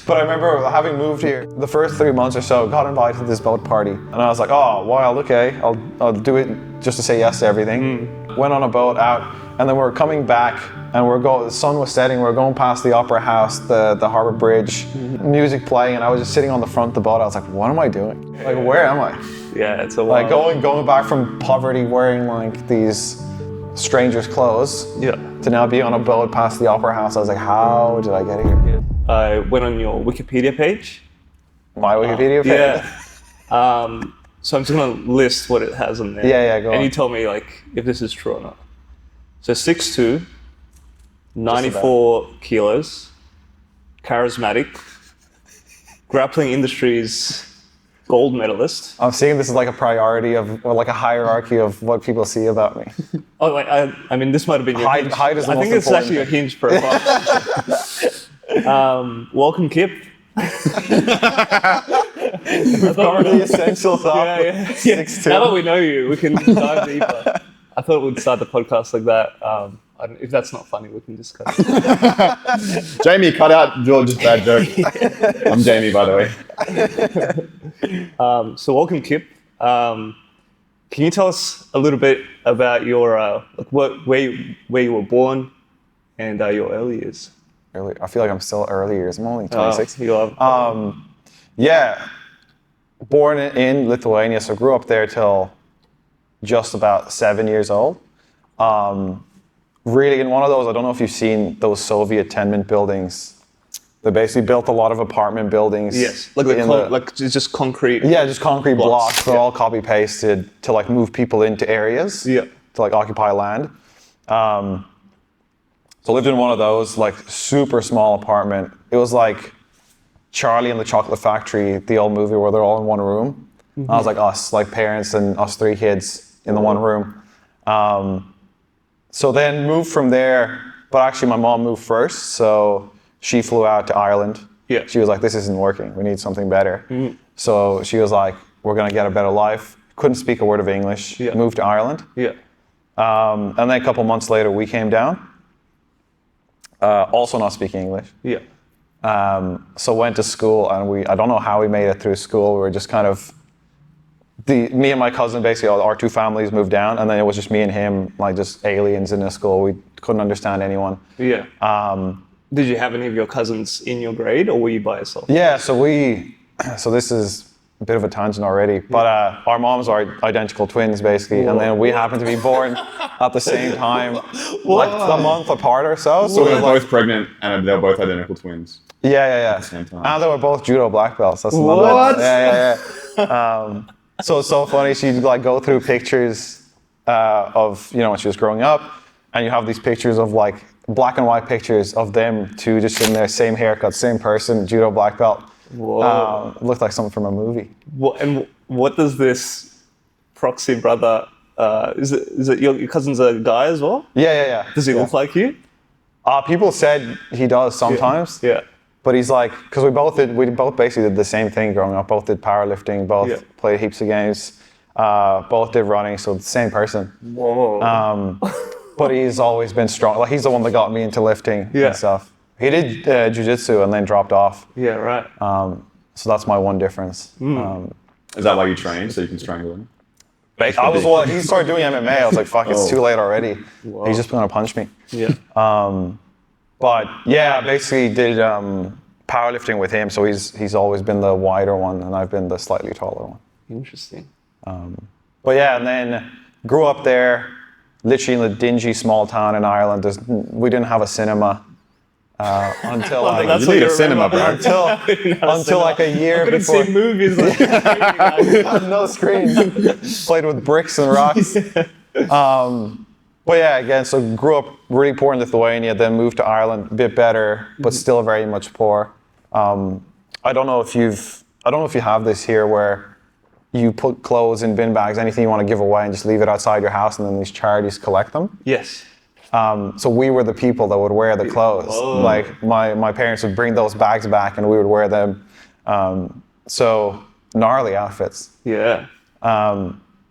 But I remember having moved here, the first 3 months or so, got invited to this boat party. And I was like, oh, wild, okay, I'll do it just to say yes to everything. Went on a boat out, and then we're coming back, and the sun was setting, we're going past the Opera House, the Harbour Bridge, music playing, and I was just sitting on the front of the boat. I was like, what am I doing? Like, where am I? Yeah, it's a wild. Like going back from poverty, wearing like these strangers' clothes, to now be on a boat past the Opera House. I was like, how did I get here? Yeah. I went on your Wikipedia page. My Wikipedia page? Yeah. So I'm just gonna list what it has on there. Yeah, go on. And you tell me like if this is true or not. So 6'2", 94 kilos, charismatic, grappling industries gold medalist. I'm seeing this as like a priority or like a hierarchy of what people see about me. Oh, like I mean, this might have been your height is the I most think it's important actually your Hinge profile. Welcome, Kip. We've covered the essentials up. Yeah. 6'2". Now that we know you, we can dive deeper. I thought we'd start the podcast like that. If that's not funny, we can discuss. Jamie, cut out George's bad joke. I'm Jamie, by the way. So welcome, Kip. Can you tell us a little bit about your where you were born and your early years? I feel like I'm still early years. I'm only 26. You are. Yeah, born in Lithuania, so grew up there till just about 7 years old. Really in one of those, I don't know if you've seen those Soviet tenement buildings. They basically built a lot of apartment buildings. Yes, like it's just concrete. Yeah, just concrete blocks. They're all copy pasted to like move people into areas. Yeah. To like occupy land. So lived in one of those, like super small apartment. It was like Charlie and the Chocolate Factory, the old movie where they're all in one room. Mm-hmm. I was like us, like parents and us 3 kids in the one room. So then moved from there, but actually my mom moved first. So she flew out to Ireland. Yeah. She was like, this isn't working. We need something better. Mm-hmm. So she was like, we're going to get a better life. Couldn't speak a word of English. Yeah. Moved to Ireland. Yeah. And then a couple months later, we came down. Also not speaking English. Yeah. So went to school, and I don't know how we made it through school. We were just kind of, me and my cousin, basically our 2 families moved down, and then it was just me and him, like just aliens in the school. We couldn't understand anyone. Yeah. Did you have any of your cousins in your grade, or were you by yourself? Yeah, so this is a bit of a tangent already, but our moms are identical twins, basically. Whoa. And then we happened to be born at the same time, like a month apart or so. So they were both pregnant, and they were both identical twins. Yeah. At the same time. And they were both judo black belts. That's what? Yeah. So it's so funny. She'd like go through pictures of when she was growing up, and you have these pictures of like black and white pictures of them 2 just in their same haircut, same person, judo black belt. Whoa. Looked like something from a movie. What does this proxy brother? Is it your cousin's a guy as well? Yeah. Does he look like you? People said he does sometimes. Yeah. But he's like, because we both basically did the same thing growing up. Both did powerlifting. Both played heaps of games. Both did running. So the same person. Whoa. But he's always been strong. Like he's the one that got me into lifting and stuff. He did jiu-jitsu and then dropped off. Yeah, right. So that's my one difference. Is that why you train, so you can strangle him? He started doing MMA. I was like, fuck, it's too late already. Whoa. He's just gonna punch me. Yeah. But yeah, I basically did powerlifting with him. So he's always been the wider one, and I've been the slightly taller one. Interesting. But yeah, and then grew up there, literally in the dingy small town in Ireland. We didn't have a cinema. Until you need a cinema, bro. Until like a year before. I couldn't see movies like no screen. Played with bricks and rocks. But yeah, again, so grew up really poor in Lithuania, then moved to Ireland, a bit better, but still very much poor. I don't know if you have this here where you put clothes in bin bags, anything you want to give away, and just leave it outside your house, and then these charities collect them. Yes. So we were the people that would wear the clothes. Whoa. Like my parents would bring those bags back, and we would wear them. So gnarly outfits. Yeah.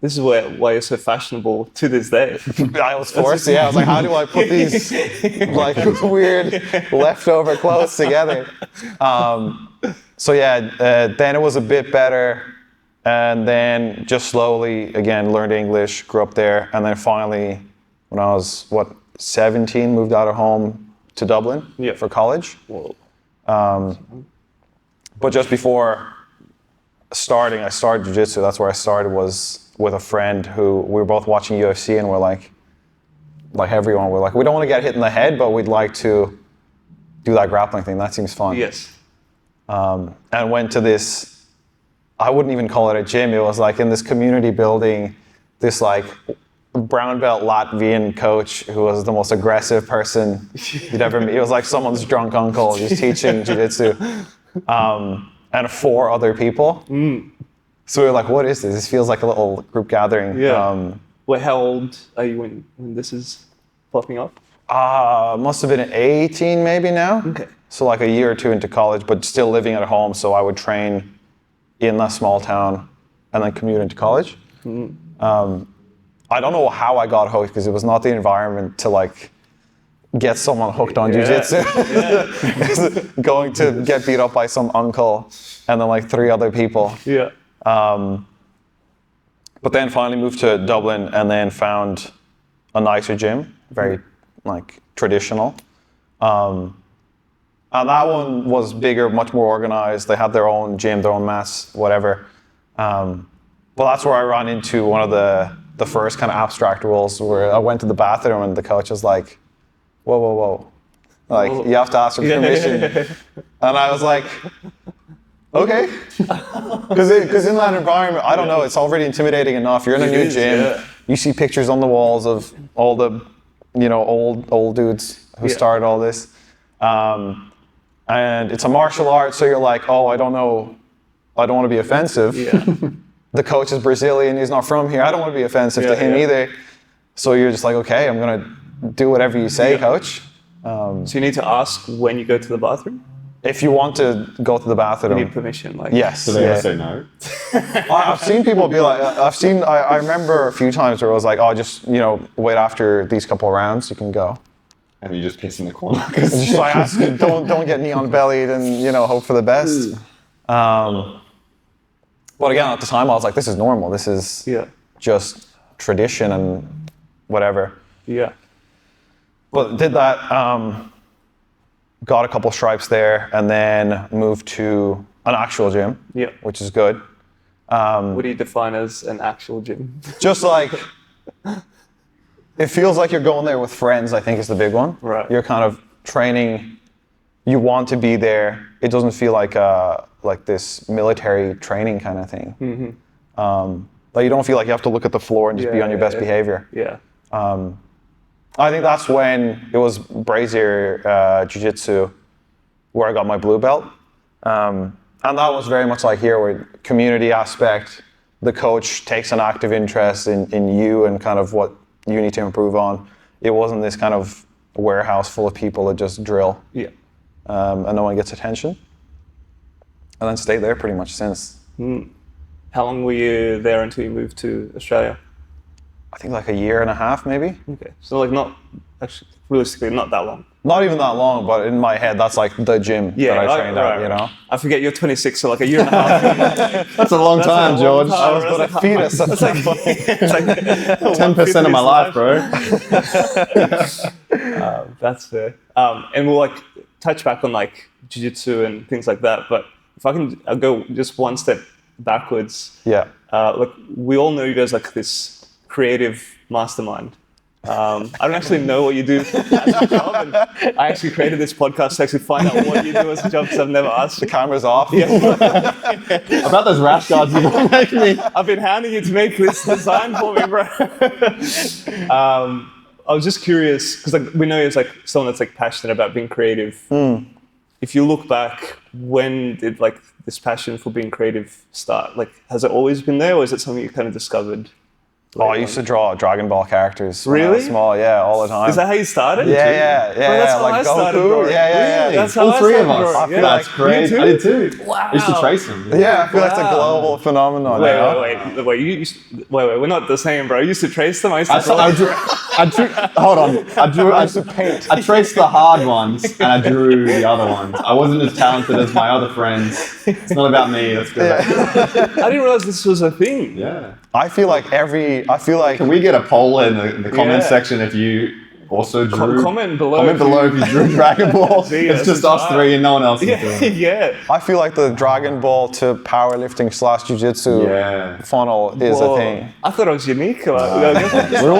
this is why you're so fashionable to this day. I was forced. I was like, how do I put these like weird leftover clothes together? Then it was a bit better, and then just slowly again learned English, grew up there, and then finally, when I was 17, moved out of home to Dublin for college. Whoa. But just before starting, I started jiu-jitsu. That's where I started, was with a friend who we were both watching UFC, and we're like everyone, we're like, we don't want to get hit in the head, but we'd like to do that grappling thing. That seems fun. Yes. And went to this, I wouldn't even call it a gym. It was like in this community building, this like brown belt Latvian coach who was the most aggressive person you'd ever meet. It was like someone's drunk uncle just teaching jiu-jitsu. And 4 other people. So we were like, what is this? This feels like a little group gathering. Yeah. How old are you when this is popping up? Must have been 18 maybe now. Okay. So like a year or 2 into college, but still living at home. So I would train in that small town and then commute into college. I don't know how I got hooked, because it was not the environment to like get someone hooked on jiu-jitsu. Going to get beat up by some uncle and then like 3 other people. Yeah. But then finally moved to Dublin and then found a nicer gym, very like traditional. And that one was bigger, much more organized. They had their own gym, their own mats, whatever. But that's where I ran into one of the first kind of abstract rules, where I went to the bathroom and the coach was like, whoa. Like, you have to ask for permission. And I was like, okay. Because in that environment, I don't know, it's already intimidating enough. You're in a new gym. You see pictures on the walls of all the, old dudes who started all this. And it's a martial art, so you're like, oh, I don't know, I don't want to be offensive. Yeah. The coach is Brazilian, he's not from here. I don't want to be offensive to him either. So you're just like, okay, I'm going to do whatever you say, coach. So you need to ask when you go to the bathroom? If you want to go to the bathroom. You need permission. Yes. So they ever say no? I've seen people be like, I remember a few times where it was like, oh, just, wait after these couple of rounds, you can go. And you just piss in the corner. Just like, ask, don't get neon bellied and, hope for the best. But again, at the time I was like, this is normal. This is just tradition and whatever. Yeah. But did that, got a couple stripes there, and then moved to an actual gym, which is good. What do you define as an actual gym? Just like, it feels like you're going there with friends, I think is the big one. Right. You're kind of training, you want to be there. It doesn't feel like this military training kind of thing. Like you don't feel like you have to look at the floor and just be on your best behavior. Yeah. I think that's when it was Brazier Jiu-Jitsu where I got my blue belt. And that was very much like here, where community aspect, the coach takes an active interest in you and kind of what you need to improve on. It wasn't this kind of warehouse full of people that just drill. Yeah. And no one gets attention. And then stayed there pretty much since. How long were you there until you moved to Australia? I think like a year and a half, maybe. Okay, so like not, actually, realistically, not that long. Not even that long, but in my head, that's like the gym that I trained at, I forget you're 26, so like a year and a half. That's a long time, George. I was but a fetus. It's like 10% of my life, bro. That's fair. And we'll like touch back on like jiu-jitsu and things like that, but if I can go just one step backwards. Yeah. Like we all know you guys like this creative mastermind. I don't actually know what you do as a job, and I actually created this podcast to actually find out what you do as a job, because I've never asked. The camera's off. About those rash guards you don't make me. I've been hounding you to make this design for me, bro. I was just curious, because like we know you're like someone that's like passionate about being creative. If you look back, when did like this passion for being creative start? Like, has it always been there, or is it something you kind of discovered? Oh, I used to draw Dragon Ball characters when I Really? was small, yeah, all the time. Is that how you started? Yeah, That's how I like started Goku. drawing. Yeah. Really? That's how All I three of started us. drawing. Yeah. That's great. You too? I did too. Wow. I used to trace them. Yeah, I feel like it's a Wow. global phenomenon. Wait, you know? wait. You used, wait, we're not the same, bro. You used to trace them. I used to Hold on. I used to paint. I traced the hard ones and I drew the other ones. I wasn't as talented as my other friends. It's not about me. That's good. I didn't realize this was a thing. Yeah. I feel like Can we get a poll in the comment section if you also drew? Comment below. Comment below if you drew Dragon Ball. See, It's just us three and no one else is doing it. Yeah. I feel like the Dragon Ball to powerlifting / jiu-jitsu Yeah. funnel is Whoa. a thing. I thought I was unique. We all have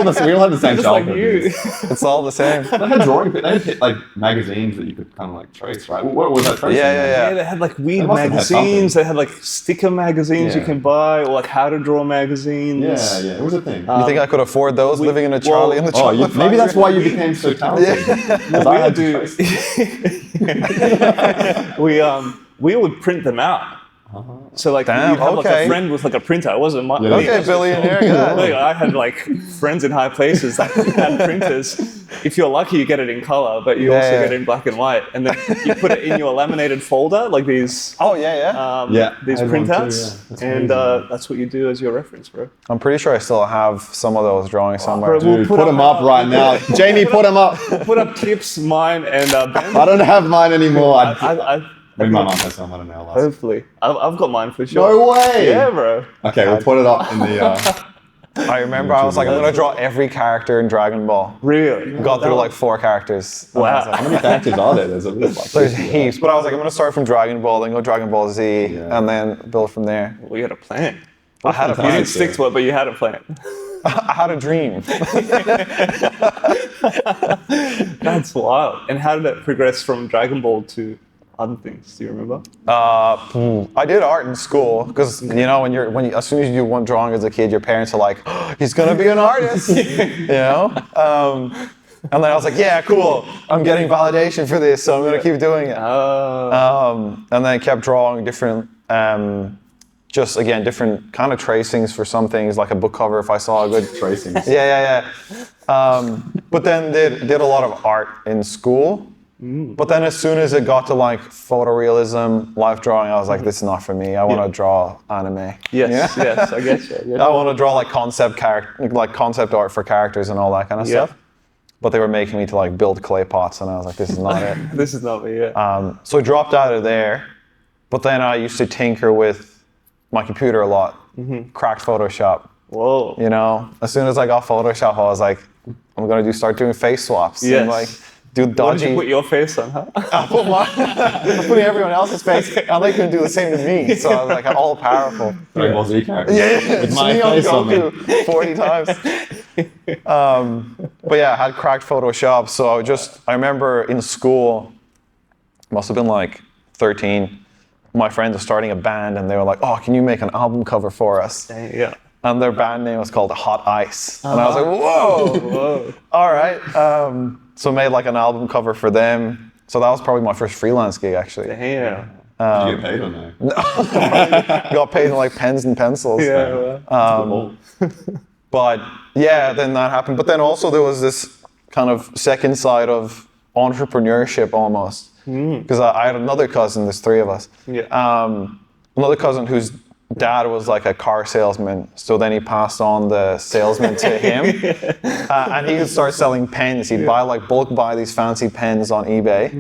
the same Just like childhood. you. It's all the same. They had like magazines that you could kind of like trace, right? What was that tracing? Yeah. Yeah, they had like weird They must have had magazines. They had like sticker magazines you Yeah. can buy, or like how to draw magazines. Yeah, it was a thing. You think I could afford those living in a Charlie in the Chocolate Maybe that's Factory? why you became so talented. Yeah. I had we to would trace them. we would print them out. So like Damn, you'd have like okay. a friend with like a printer. It wasn't my Okay, billionaire. Good. Like, I had like friends in high places that had printers. If you're lucky, you get it in color, but you also Yeah. get it in black and white. And then you put it in your laminated folder, like these Oh yeah. these I had one too, printouts, yeah. That's and amazing. that's what you do as your reference, bro. I'm pretty sure I still have some of those drawings somewhere. bro, Dude, We'll put them up right now. Jamie, put them up. Put up Kip's, mine, and Ben's. I don't have mine anymore. Maybe my I mom has some. I don't know. hopefully, I've got mine for sure. No way. Yeah, bro. Okay, we'll put it up in the. I remember I was like, I'm gonna draw every character in Dragon Ball. Really? Got through like 4 characters. And I was Wow. like, How many characters are there? There's a list. Like There's 50, heaps, but I was like, I'm gonna start from Dragon Ball, then go Dragon Ball Z, Yeah. and then build from there. We had a plan. I had a You plan. didn't stick to it, but you had a plan. I had a dream. That's wild. And how did it progress from Dragon Ball to other things? Do you remember? I did art in school because you know as soon as you do one drawing as a kid, your parents are like, oh, he's gonna be an artist, you know. And then I was like, yeah, cool. I'm getting validation for this, so I'm gonna keep doing it. And then I kept drawing different, different kind of tracings for some things, like a book cover if I saw a good tracings. Yeah. But then did a lot of art in school. But then as soon as it got to like photorealism, life drawing, I was like, this is not for me. I want to draw anime. Yes, Yeah? yes, I get you. I want to draw like concept art for characters and all that kind of Yeah. stuff. But they were making me to like build clay pots, and I was like, this is not it. This is not me, yeah. So I dropped out of there. But then I used to tinker with my computer a lot. Cracked Photoshop. Whoa. You know, as soon as I got Photoshop, I was like, I'm gonna start doing face swaps. Yes. And like do What did dodgy. you put your face on, huh? I'm putting everyone else's face, and they couldn't do the same to me. So I was like, I'm all powerful. Dragon Ball Z characters. Yeah, With it's my me on face on me. Goku 40 times. But yeah, I had cracked Photoshop. So I remember in school, must have been like 13. My friends were starting a band, and they were like, "Oh, can you make an album cover for us?" Yeah. And their band name was called Hot Ice. And I was like, whoa, Whoa. all right. So I made like an album cover for them. So that was probably my first freelance gig, actually. Damn. Did you get paid or no? Got paid in like pens and pencils. Yeah. Well. But yeah, then that happened. But then also there was this kind of second side of entrepreneurship almost. Because I had another cousin, there's 3 of us. Yeah. Another cousin whose dad was like a car salesman, so then he passed on the salesman to him, and he would start selling pens. He'd buy these fancy pens on eBay,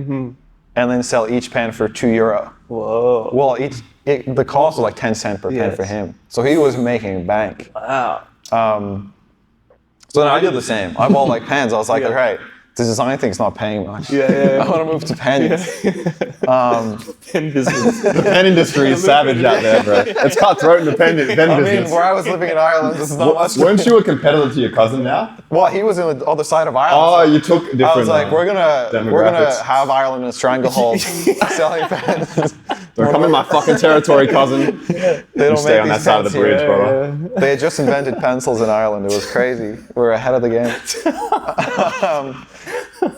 and then sell each pen for €2. Whoa. Well, the cost was like 10 cents per pen Yes. for him, so he was making bank. Wow. So then I did the same. I bought like pens. I was like, Yeah. all right, the design thing's not paying much. Yeah. I want to move to pens. Pen business. The pen industry is savage out there, bro. It's cutthroat in the pen I mean, business. where I was living in Ireland, this is not much. Weren't you a competitor to your cousin now? Well, he was in the other side of Oh, Ireland. you took different. I was like, we're gonna demographics. have Ireland in a stranglehold, selling pens. Don't come in my fucking territory, cousin. They You don't stay make on that these side of the pens bridge, here. brother. They had just invented pencils in Ireland. It was crazy. We're ahead of the game.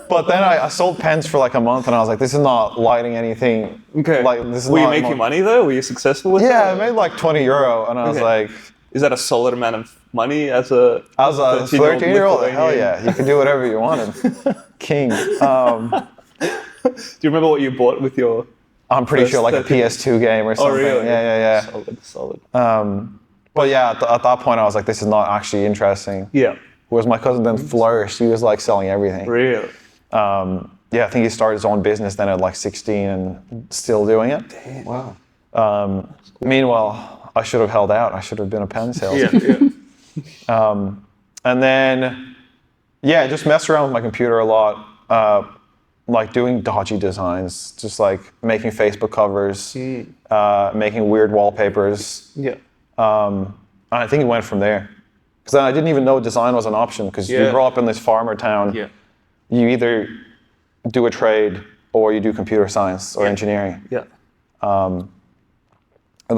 But then I sold pens for like a month, and I was like, this is not lighting anything. Okay. Like this is Were you not making money though? Were you successful with Yeah, I it? made like €20, and I was Okay. like, Is that a solid amount of money as a 13-year-old? Hell yeah, you can do whatever you wanted. King. Do you remember what you bought with your? I'm pretty sure like a PS2 game or something. Oh, really? Yeah. Solid. But yeah, at that point I was like, this is not actually interesting. Yeah. Whereas my cousin then flourished. He was like selling everything. Really? Yeah, I think he started his own business then at like 16 and still doing it. Damn. Wow. Meanwhile, I should have held out. I should have been a pen salesman. Yeah. And then, yeah, just mess around with my computer a lot. Like doing dodgy designs, just like making Facebook covers, making weird wallpapers. Yeah. And I think it went from there. Because then I didn't even know design was an option, because you grow up in this farmer town. Yeah. You either do a trade or you do computer science or engineering. Yeah. And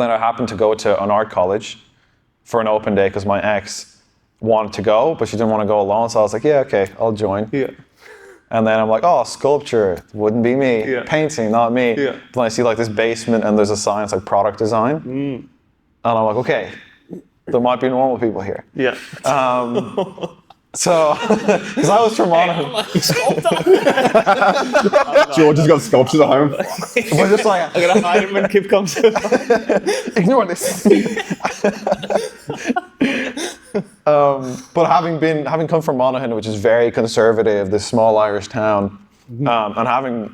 then I happened to go to an art college for an open day because my ex wanted to go, but she didn't want to go alone. So I was like, yeah, okay, I'll join. Yeah. And then I'm like, oh, sculpture, wouldn't be me. Yeah. Painting, not me. Yeah. Then I see like this basement and there's a sign, it's like product design. And I'm like, okay, there might be normal people here. Yeah. So, because I was from Monaghan. George has got sculptures at home. We're just like, I'm gonna hide him when Kip comes. ignore this. But having come from Monaghan, which is very conservative, this small Irish town, and having,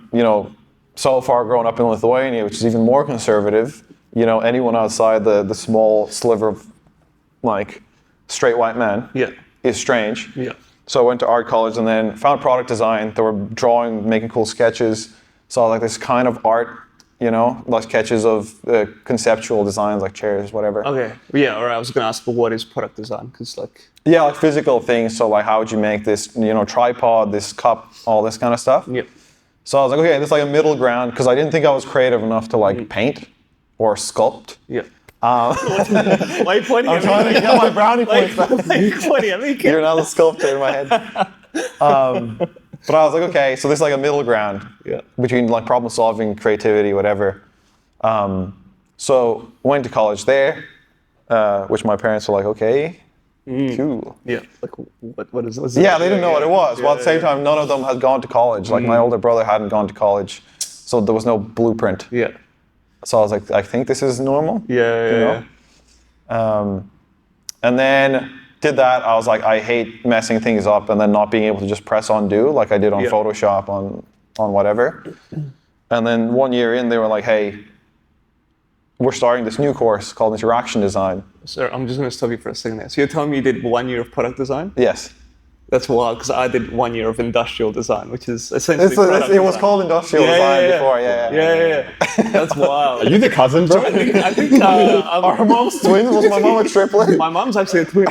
so far grown up in Lithuania, which is even more conservative, anyone outside the small sliver of like straight white men is strange. Yeah. So I went to art college and then found product design. They were drawing, making cool sketches. Saw like this kind of art, like sketches of conceptual designs, like chairs, whatever. Okay. Yeah. Or I was gonna ask, but what is product design? Because like. Yeah, like physical things. So like, how would you make this, tripod, this cup, all this kind of stuff. Yeah. So I was like, okay, this is like a middle ground, because I didn't think I was creative enough to like paint or sculpt. Yeah. Why are you pointing at me? I'm trying to get my brownie points back. Why are you pointing at me? You're now the sculptor in my head. But I was like, okay, so this is like a middle ground between like problem solving, creativity, whatever. So went to college there, which my parents were like, okay, cool. Yeah. Like what is it? Yeah, they didn't know what it was. Well, at the same time, none of them had gone to college. Like my older brother hadn't gone to college, so there was no blueprint. Yeah. So I was like, I think this is normal. Yeah. And then did that. I was like, I hate messing things up and then not being able to just press undo like I did on Photoshop on whatever. And then 1 year in, they were like, hey, we're starting this new course called Interaction Design. Sir, I'm just going to stop you for a second there. So you're telling me you did 1 year of product design? Yes. That's wild, because I did 1 year of industrial design, which is essentially it was called industrial design before. Yeah. That's wild. Are you the cousin, bro? I think Our mom's twins. Was my mom a triplet? my mom's actually a twin.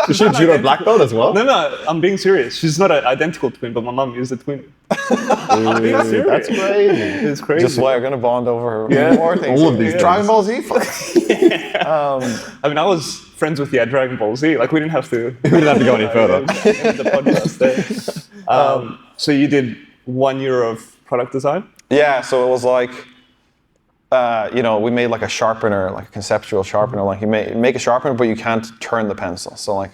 Is she a judo black belt as well? No, I'm being serious. She's not an identical twin, but my mom is a twin. I'm being serious. That's crazy. It's crazy. Just why we're gonna bond over more things. All of these Dragon Ball Z. I mean, I was friends with Dragon Ball Z. Like, we didn't have to. We didn't have to go any further. The podcast there. So you did 1 year of product design? Yeah. So it was like, we made like a sharpener, like a conceptual sharpener. Like you make a sharpener, but you can't turn the pencil. So like,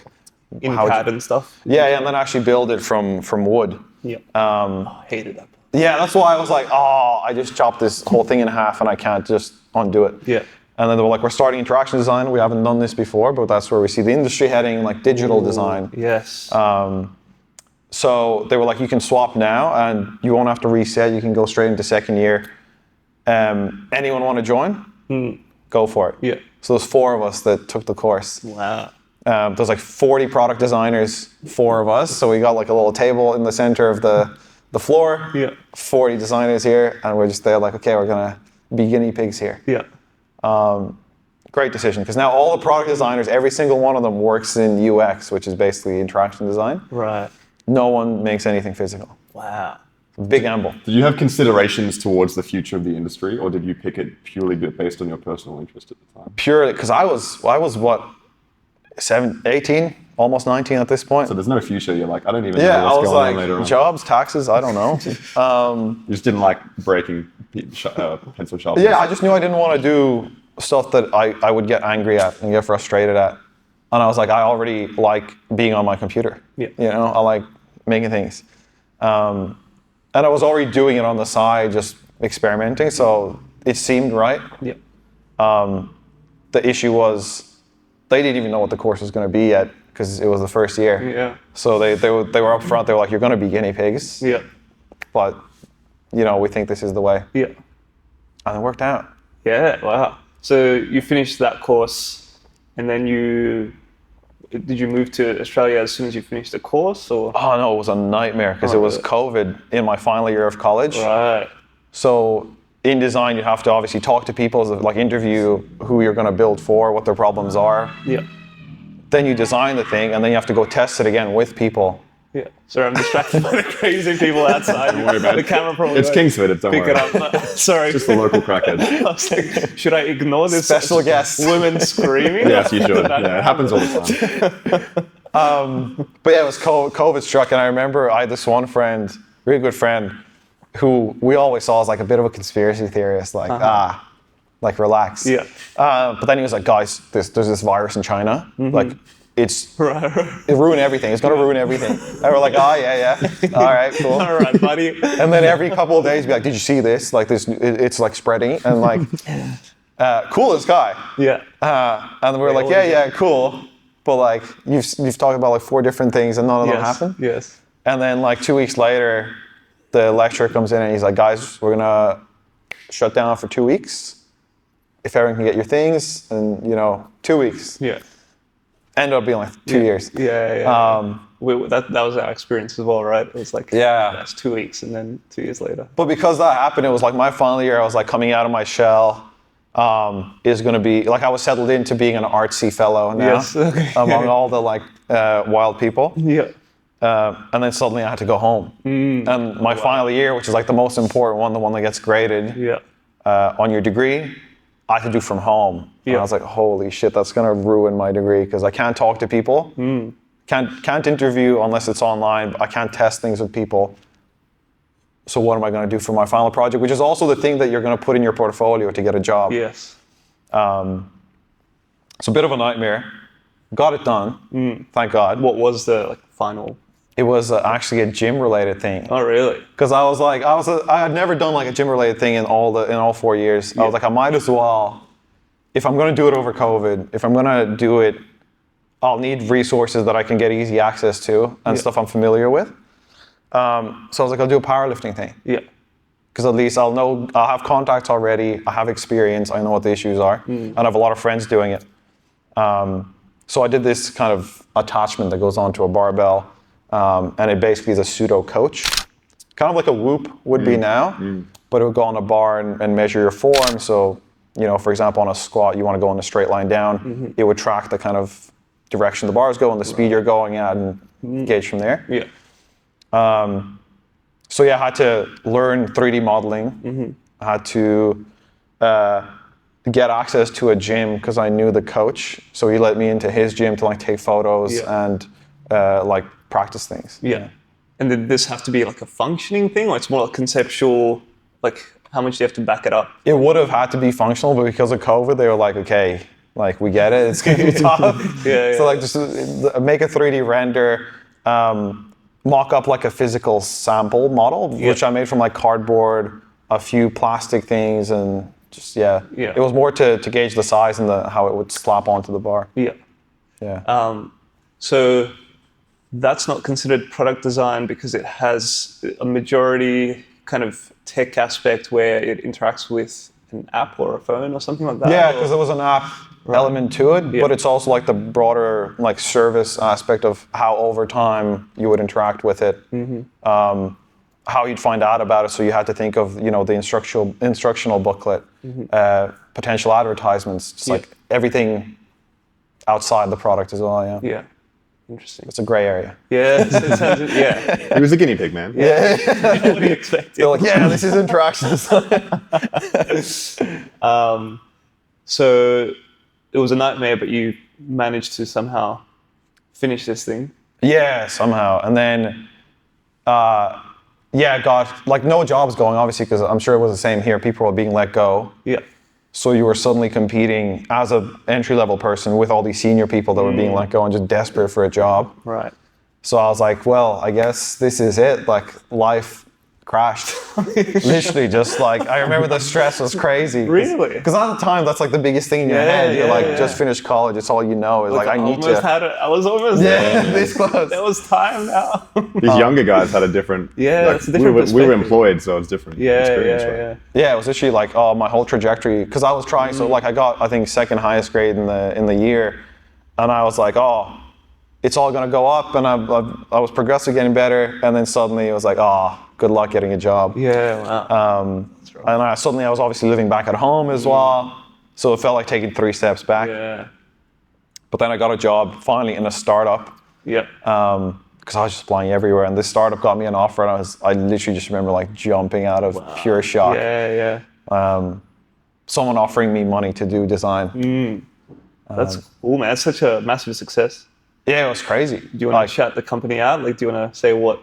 In CAD and stuff? Yeah, and then actually build it from wood. Yeah. I hated that. Yeah, that's why I was like, I just chopped this whole thing in half and I can't just undo it. Yeah. And then they were like, we're starting interaction design. We haven't done this before, but that's where we see the industry heading, like digital design. Yes. So they were like, you can swap now and you won't have to reset. You can go straight into second year. Anyone want to join? Go for it. Yeah. So there's 4 of us that took the course. Wow. There's like 40 product designers, 4 of us. So we got like a little table in the center of the floor. Yeah. 40 designers here, and we're just there like, okay, we're gonna be guinea pigs here. Yeah. Great decision, because now all the product designers, every single one of them works in UX, which is basically interaction design. Right. No one makes anything physical. Wow. Big gamble. Did you have considerations towards the future of the industry, or did you pick it purely based on your personal interest at the time? Purely, because I was what, 18, almost 19 at this point. So there's no future. You're like, I don't even know I what's was going on like, later on. jobs, taxes, I don't know. You just didn't like breaking pencil sharpeners. Yeah, I just knew I didn't want to do stuff that I would get angry at and get frustrated at. And I was like, I already like being on my computer. Yeah. You know, I like making things. And I was already doing it on the side, just experimenting. So it seemed right. Yeah. The issue was they didn't even know what the course was going to be yet because it was the first year. Yeah. So they were up front. They were like, you're going to be guinea pigs. Yeah. But, you know, we think this is the way. Yeah. And it worked out. Yeah. Wow. So you finished that course, and then did you move to Australia as soon as you finished the course, or? Oh no, it was a nightmare because it was COVID in my final year of college. Right. So in design, you have to obviously talk to people, like interview who you're going to build for, what their problems are. Yeah. Then you design the thing, and then you have to go test it again with people. Yeah. Sorry, I'm distracted by the crazy people outside. Don't worry about the it. camera probably It's won't Kingsford, don't pick worry. it up. Sorry. Just the local crackhead. I was like, should I ignore this Special guest. women screaming? Yes, you should. Yeah, it happens all the time. But yeah, it was COVID struck, and I remember I had this one friend, really good friend, who we always saw as like a bit of a conspiracy theorist, like like relax. Yeah. But then he was like, guys, there's this virus in China, like it's it ruined everything. It's gonna ruin everything. And we're like, oh yeah, all right, cool. All right, buddy. And then every couple of days, be like, did you see this? Like this, it's like spreading, and like, coolest guy. Yeah. And we were like, yeah, cool. But like, you've talked about like 4 different things, and none of them happened. Yes. And then like 2 weeks later, the lecturer comes in and he's like, guys, we're gonna shut down for 2 weeks. If everyone can get your things, and 2 weeks. Yeah. Ended up being like 2 years. Yeah. That was our experience as well, right? It was like, that's 2 weeks, and then 2 years later. But because that happened, it was like my final year, I was like coming out of my shell. Is going to be like I was settled into being an artsy fellow now, Yes, okay. among all the like wild people. Yeah. And then suddenly I had to go home. And my final year, which is like the most important one, the one that gets graded on your degree, I had to do from home. And I was like, holy shit, that's going to ruin my degree because I can't talk to people, can't interview unless it's online. I can't test things with people. So what am I going to do for my final project, which is also the thing that you're going to put in your portfolio to get a job. Yes. It's a bit of a nightmare. Got it done, thank God. What was the final? It was actually a gym-related thing. Oh, really? Because I was like, I had never done like a gym-related thing in all 4 years. I was like, I might as well, if I'm going to do it over COVID, if I'm going to do it, I'll need resources that I can get easy access to and stuff I'm familiar with. So I was like, I'll do a powerlifting thing. Yeah. Because at least I'll have contacts already, I have experience, I know what the issues are, and I have a lot of friends doing it. So I did this kind of attachment that goes onto a barbell, and it basically is a pseudo coach. Kind of like a Whoop would be now, but it would go on a bar and measure your form. So, for example, on a squat, you want to go in a straight line down. It would track the kind of direction the bars go and the speed you're going at and gauge from there. Yeah. So yeah, I had to learn 3D modeling. I had to get access to a gym because I knew the coach. So he let me into his gym to like take photos and like practice things. Yeah. And did this have to be like a functioning thing, or it's more like conceptual, like how much do you have to back it up? It would have had to be functional, but because of COVID, they were like, okay, like we get it, it's gonna be tough. So like just make a 3D render, mock up like a physical sample model, which I made from like cardboard, a few plastic things, and just it was more to gauge the size and how it would slap onto the bar. So that's not considered product design because it has a majority kind of tech aspect where it interacts with an app or a phone or something like that. Yeah, because there was an app element to it, but it's also like the broader like service aspect of how over time you would interact with it, how you'd find out about it. So you had to think of the instructional booklet, potential advertisements, just like everything outside the product as well. Yeah. Interesting. It's a gray area. Yeah, it sounds, He was a guinea pig, man. Yeah. What do you expect? You're like, this is interaction design. So it was a nightmare, but you managed to somehow finish this thing. Yeah, somehow. And then, got like no jobs going, obviously, because I'm sure it was the same here. People were being let go. Yeah. So you were suddenly competing as an entry-level person with all these senior people that were being let go and just desperate for a job. Right. So I was like, well, I guess this is it. Like, life crashed. Literally, just like, I remember the stress was crazy. Really? Because at the time, that's like the biggest thing in your head. You're like, just finished college. It's all you know. Is like I need to. I was almost there. This close. There was time now. These younger guys had a different. It's a different we were perspective. employed, so it's different experience, right? Yeah, it was literally like, oh, my whole trajectory. Because I was trying, so like I got, I think, second highest grade in the year, and I was like, oh, it's all gonna go up, and I was progressively getting better, and then suddenly it was like, oh, good luck getting a job. Yeah, wow. And suddenly I was obviously living back at home as well, so it felt like taking 3 steps back. Yeah. But then I got a job finally in a startup. Yep. Because I was just applying everywhere, and this startup got me an offer, and I literally just remember like jumping out of pure shock. Yeah. Someone offering me money to do design. That's cool, man. That's such a massive success. Yeah, it was crazy. Do you want to shout the company out? Like, do you want to say what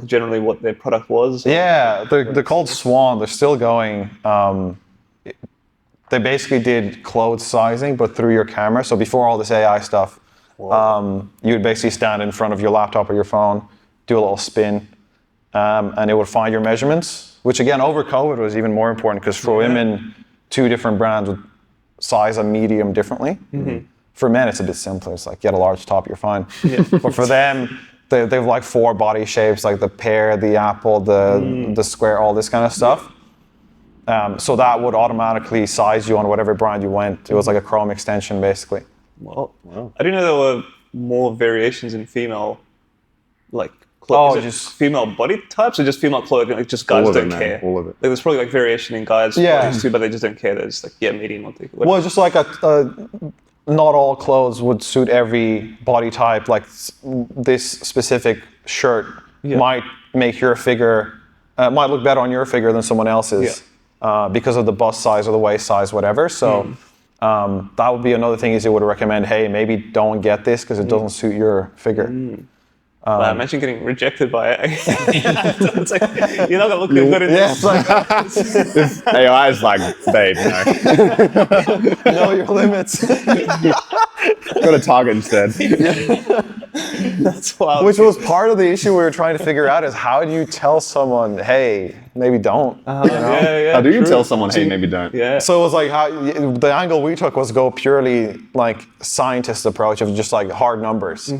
generally what their product was? Yeah, they're called Swan. They're still going. They basically did clothes sizing, but through your camera. So before all this AI stuff, you would basically stand in front of your laptop or your phone, do a little spin, and it would find your measurements, which again, over COVID was even more important because for women, 2 different brands would size a medium differently. For men, it's a bit simpler. It's like, get a large top, you're fine. But for them, they have like 4 body shapes, like the pear, the apple, the square, all this kind of stuff. So that would automatically size you on whatever brand you went. It was like a Chrome extension, basically. Wow. I didn't know there were more variations in female, like, clothes. Just female body types or just female clothing? Like, just guys don't care. All of it. Like, there's probably like variation in guys' bodies too, but they just don't care. They're just like, medium or thick. Well, just like not all clothes would suit every body type. Like this specific shirt might make your figure, might look better on your figure than someone else's because of the bust size or the waist size, whatever. So that would be another thing is it would recommend, hey, maybe don't get this because it doesn't suit your figure. Wow, imagine getting rejected by it. It's like, you're not gonna look good in this. This AI is like, babe, no. Know your limits. Go to Target instead. That's wild. Which was part of the issue we were trying to figure out is how do you tell someone, hey, maybe don't? How do you tell someone, hey, maybe don't? Yeah. So it was like the angle we took was go purely like scientist approach of just like hard numbers.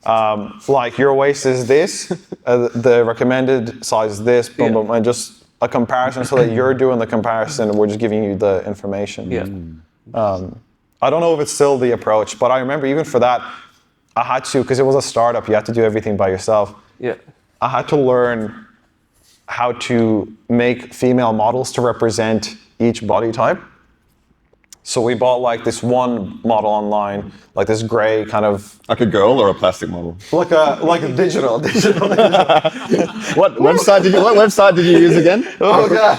Like your waist is this, the recommended size is this, boom, boom, and just a comparison so that you're doing the comparison and we're just giving you the information. I don't know if it's still the approach, but I remember even for that, I had to, because it was a startup, you had to do everything by yourself. I had to learn how to make female models to represent each body type. So we bought like this one model online, like this gray kind of... Like a girl or a plastic model? Like a digital. What website did you use again? Oh God.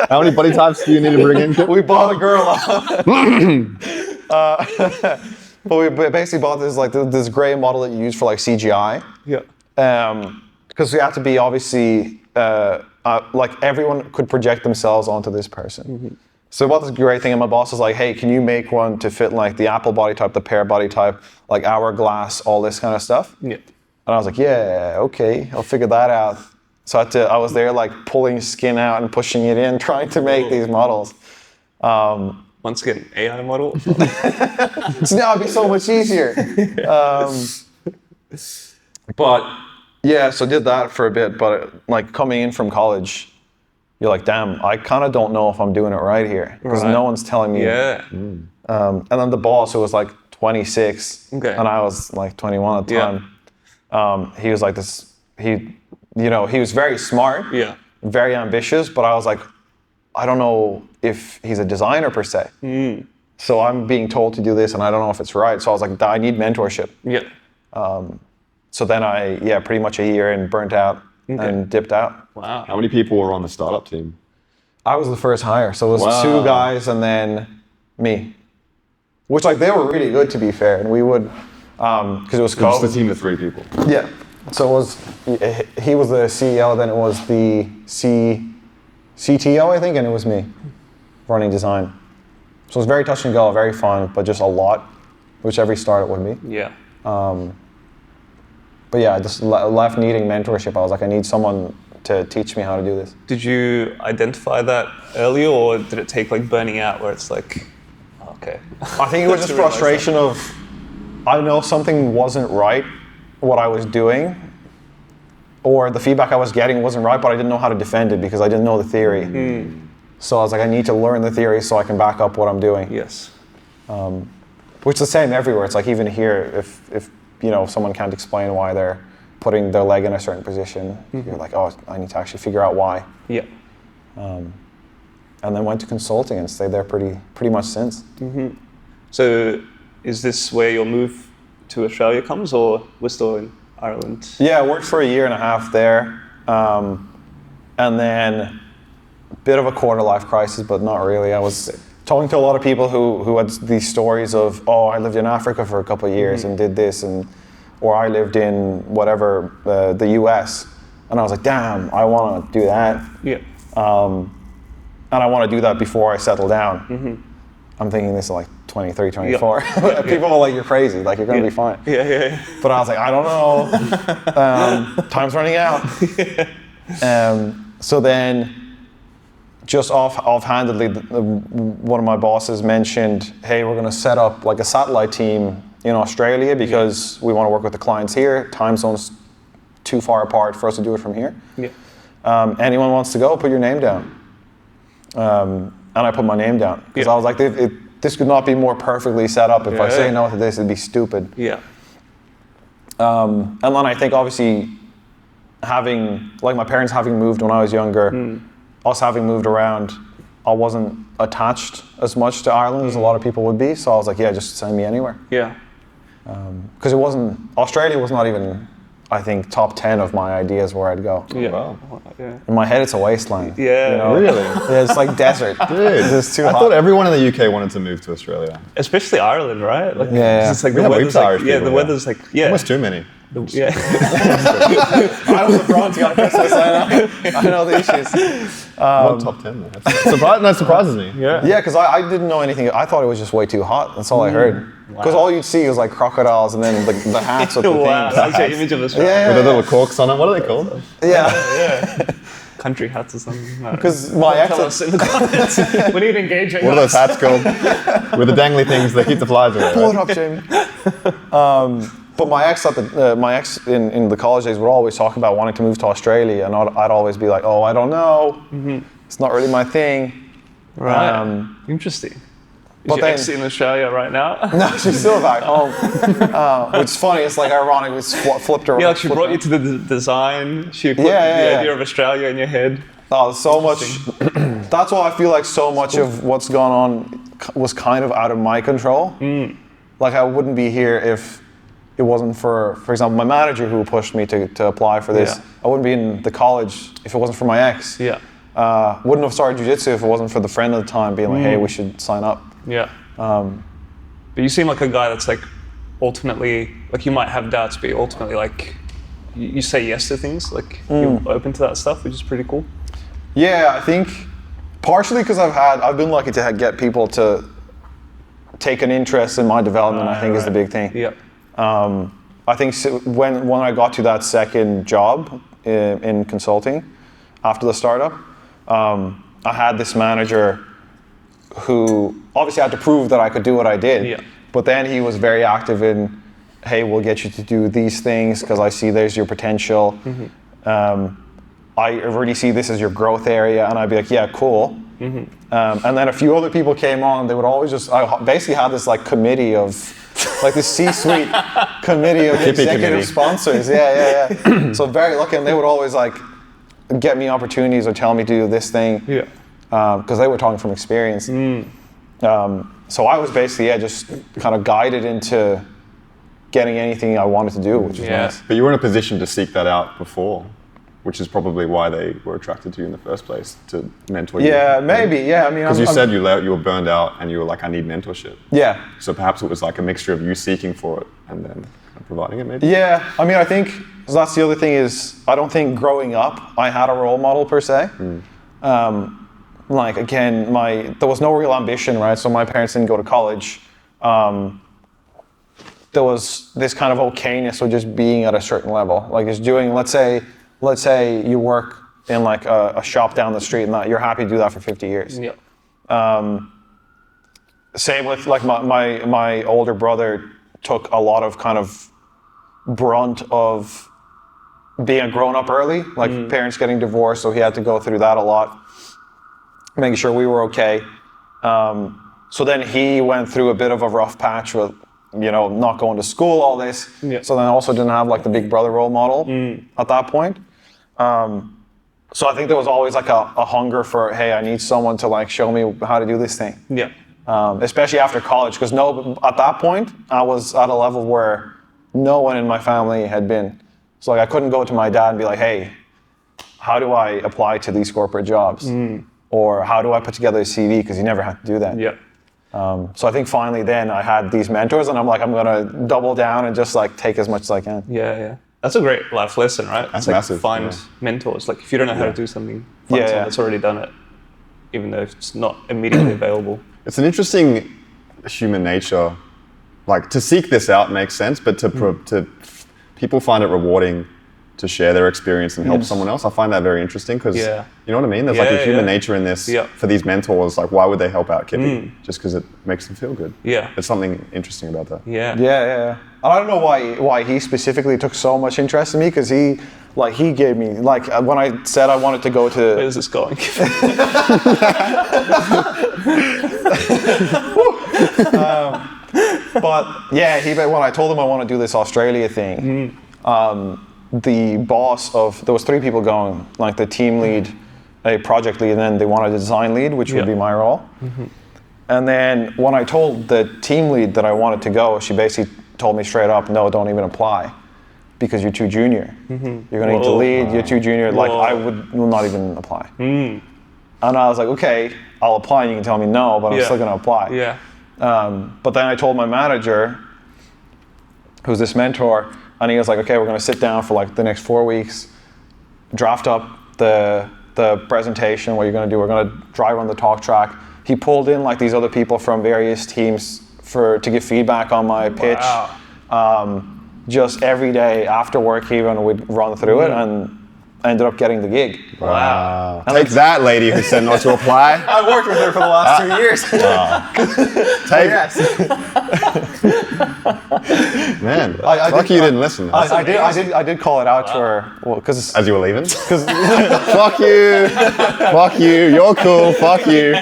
How many body types do you need to bring in, Kip? We bought a girl. But we basically bought this gray model that you use for like CGI. Because we had to be obviously, like everyone could project themselves onto this person. So we bought this great thing and my boss was like, hey, can you make one to fit like the apple body type, the pear body type, like hourglass, all this kind of stuff? And I was like, yeah, okay, I'll figure that out. So I was there like pulling skin out and pushing it in, trying to make these models. Once again, AI model. So now it'd be so much easier. But yeah, so did that for a bit. But like coming in from college, you're like, damn, I kind of don't know if I'm doing it right here because no one's telling me. And then the boss, who was like 26, and I was like 21 at the time. He was like this. He was very smart, very ambitious, but I was like, I don't know if he's a designer per se. So I'm being told to do this and I don't know if it's right. So I was like, I need mentorship. So then I, pretty much a year and burnt out and dipped out. Wow. How many people were on the startup team? I was the first hire. So it was 2 guys and then me. Which like, they were really good to be fair. And we would, because it was Just a team of 3 people. Yeah. So it was, he was the CEO, then it was the CTO, I think, and it was me. running design. So it was very touch and go, very fun, but just a lot, which every startup would be. Yeah. But yeah, I just left needing mentorship. I was like, I need someone to teach me how to do this. Did you identify that earlier, or did it take like burning out where it's like, okay? I think it was just frustration of, I know something wasn't right, what I was doing, or the feedback I was getting wasn't right, but I didn't know how to defend it because I didn't know the theory. So I was like, I need to learn the theory so I can back up what I'm doing. Yes. Which is the same everywhere. It's like even here, if you know, someone can't explain why they're putting their leg in a certain position, you're like, oh, I need to actually figure out why. Yeah. And then went to consulting and stayed there pretty much since. So is this where your move to Australia comes, or we're still in Ireland? Yeah, I worked for 1.5 years there. And then a bit of a quarter life crisis, but not really. I was talking to a lot of people who had these stories of, oh, I lived in Africa for a couple of years and did this, or I lived in whatever, the US. And I was like, damn, I want to do that. Yeah. And I want to do that before I settle down. I'm thinking this is like 23, 24. People are like, you're crazy, like you're going to be fine. Yeah. But I was like, I don't know. Time's running out. So then, just offhandedly, one of my bosses mentioned, hey, we're going to set up like a satellite team in Australia because we want to work with the clients here. Time zone's too far apart for us to do it from here. Yeah. Anyone wants to go, put your name down. And I put my name down because I was like, this could not be more perfectly set up. If I say no to this, it'd be stupid. Yeah. And then I think obviously having, like my parents having moved when I was younger, us having moved around, I wasn't attached as much to Ireland as a lot of people would be. So I was like, yeah, just send me anywhere. Yeah. Because Australia was not even, I think, top 10 of my ideas where I'd go. Yeah. Wow. Yeah. In my head, it's a wasteland. Yeah. You know? Really? Yeah, it's like desert. Dude, It's too I hot. thought everyone in the UK wanted to move to Australia. Especially Ireland, right? Like, Yeah. It's like We the have weather's heaps like, Irish people, the weather's like, Almost too many. Yeah. I was a Bronte on Christmas. I know the issues. One top 10 though. That surprises me. Yeah. Yeah, because I didn't know anything. I thought it was just way too hot. That's all I heard. Because all you'd see was like crocodiles and then the hats with the Wow, things. that's your image of Australia. Yeah. With the little corks on it. What are they called? Yeah. Country hats or something. Because my ex, Tell us in the comments. We need engagement. What are those hats called? With the dangly things that keep the flies away. pull it Right? up, Jamie. But my ex in the college days would always talk about wanting to move to Australia, and I'd always be like, oh, I don't know. It's not really my thing. Right. Interesting. Is but your then- ex in Australia right now? No, she's still back home. Which is funny. It's like ironic. It's flipped around. Yeah, like she brought you to the design. She put Yeah, the yeah. idea of Australia in your head. Oh, so much. That's why I feel like so much of what's gone on was kind of out of my control. Like I wouldn't be here if it wasn't for example, my manager who pushed me to apply for this. Yeah. I wouldn't be in the college if it wasn't for my ex. Yeah. Wouldn't have started jiu-jitsu if it wasn't for the friend at the time being like, hey, we should sign up. Yeah. But you seem like a guy that's like ultimately, like you might have doubts, but ultimately like you say yes to things, like you're open to that stuff, which is pretty cool. Yeah, I think partially because I've been lucky to get people to take an interest in my development. I think is the big thing. Yeah. I think when I got to that second job in consulting after the startup, I had this manager who obviously had to prove that I could do what I did. Yeah. But then he was very active in, hey, we'll get you to do these things because I see there's your potential. I already see this as your growth area, and I'd be like, yeah, cool. And then a few other people came on. They would always I basically had this like committee of, like this C-suite committee of Kippy executive committee. sponsors. Yeah. So very lucky, and they would always like get me opportunities or tell me to do this thing. Yeah. Because they were talking from experience. So I was basically just kind of guided into getting anything I wanted to do, which was nice. But you were in a position to seek that out before, which is probably why they were attracted to you in the first place, to mentor you. Yeah, maybe. Yeah, I mean, Because you said you were burned out and you were like, I need mentorship. Yeah. So perhaps it was like a mixture of you seeking for it and then providing it maybe? Yeah, I mean, I think that's the other thing is I don't think growing up I had a role model per se. like again, there was no real ambition, right? So my parents didn't go to college. There was this kind of okayness of just being at a certain level, like just doing. Let's say you work in like a shop down the street, and that you're happy to do that for 50 years. Yeah. Same with like my older brother took a lot of kind of brunt of being a grown up early, like parents getting divorced, so he had to go through that a lot, making sure we were okay. So then he went through a bit of a rough patch with, not going to school, all this. Yeah. So then also didn't have like the big brother role model at that point. So I think there was always like a hunger for, hey, I need someone to like show me how to do this thing. Yeah. Especially after college, because at that point I was at a level where no one in my family had been. So like I couldn't go to my dad and be like, hey, how do I apply to these corporate jobs? Or how do I put together a CV? Because you never had to do that. Yeah. So I think finally then I had these mentors, and I'm like, I'm gonna double down and just like take as much as I can. Yeah. That's a great life lesson, right? That's it's like massive, find mentors. Like if you don't know how to do something, find someone that's already done it, even though it's not immediately available. It's an interesting human nature. Like to seek this out makes sense, but to people find it rewarding to share their experience and help someone else. I find that very interesting because, you know what I mean? There's like a human nature in this for these mentors. Like, why would they help out Kippy? Just because it makes them feel good. Yeah. There's something interesting about that. Yeah. I don't know why he specifically took so much interest in me, because he gave me, like when I said I wanted to go to... Where's this going? But yeah, when I told him I want to do this Australia thing, the boss there was 3 people going, like the team lead, a project lead, and then they wanted a design lead, which would be my role. And then when I told the team lead that I wanted to go, she basically told me straight up, no, don't even apply, because you're too junior. You're going to need to lead, you're too junior. Like I will not even apply. And I was like, okay, I'll apply and you can tell me no, but I'm still going to apply. Yeah. But then I told my manager, who's this mentor, and he was like, okay, we're going to sit down for like the next 4 weeks, draft up the presentation, what you're going to do. We're going to drive on the talk track. He pulled in like these other people from various teams to give feedback on my pitch. Wow. Just every day after work even, we'd run through it, and I ended up getting the gig. Wow. Take that, lady who said not to apply. I worked with her for the last 2 years. Take Yes. Man, lucky you didn't listen. I did call it out to her, because As you were leaving? Fuck you. Fuck you. You're cool. Fuck you.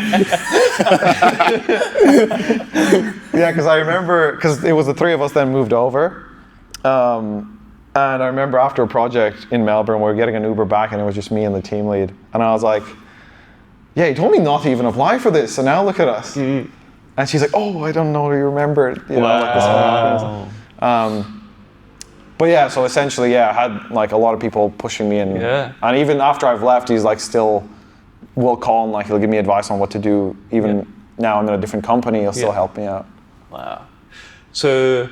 yeah, because I remember, because it was the 3 of us then moved over. And I remember after a project in Melbourne, we were getting an Uber back, and it was just me and the team lead. And I was like, yeah, you told me not to even apply for this, so now look at us. And she's like, oh, I don't know, you remember it. Like this happens. But yeah, so essentially, I had like a lot of people pushing me, and even after I've left, he's like still will call, and like he'll give me advice on what to do. Even now I'm in a different company, he'll still help me out. Wow. So,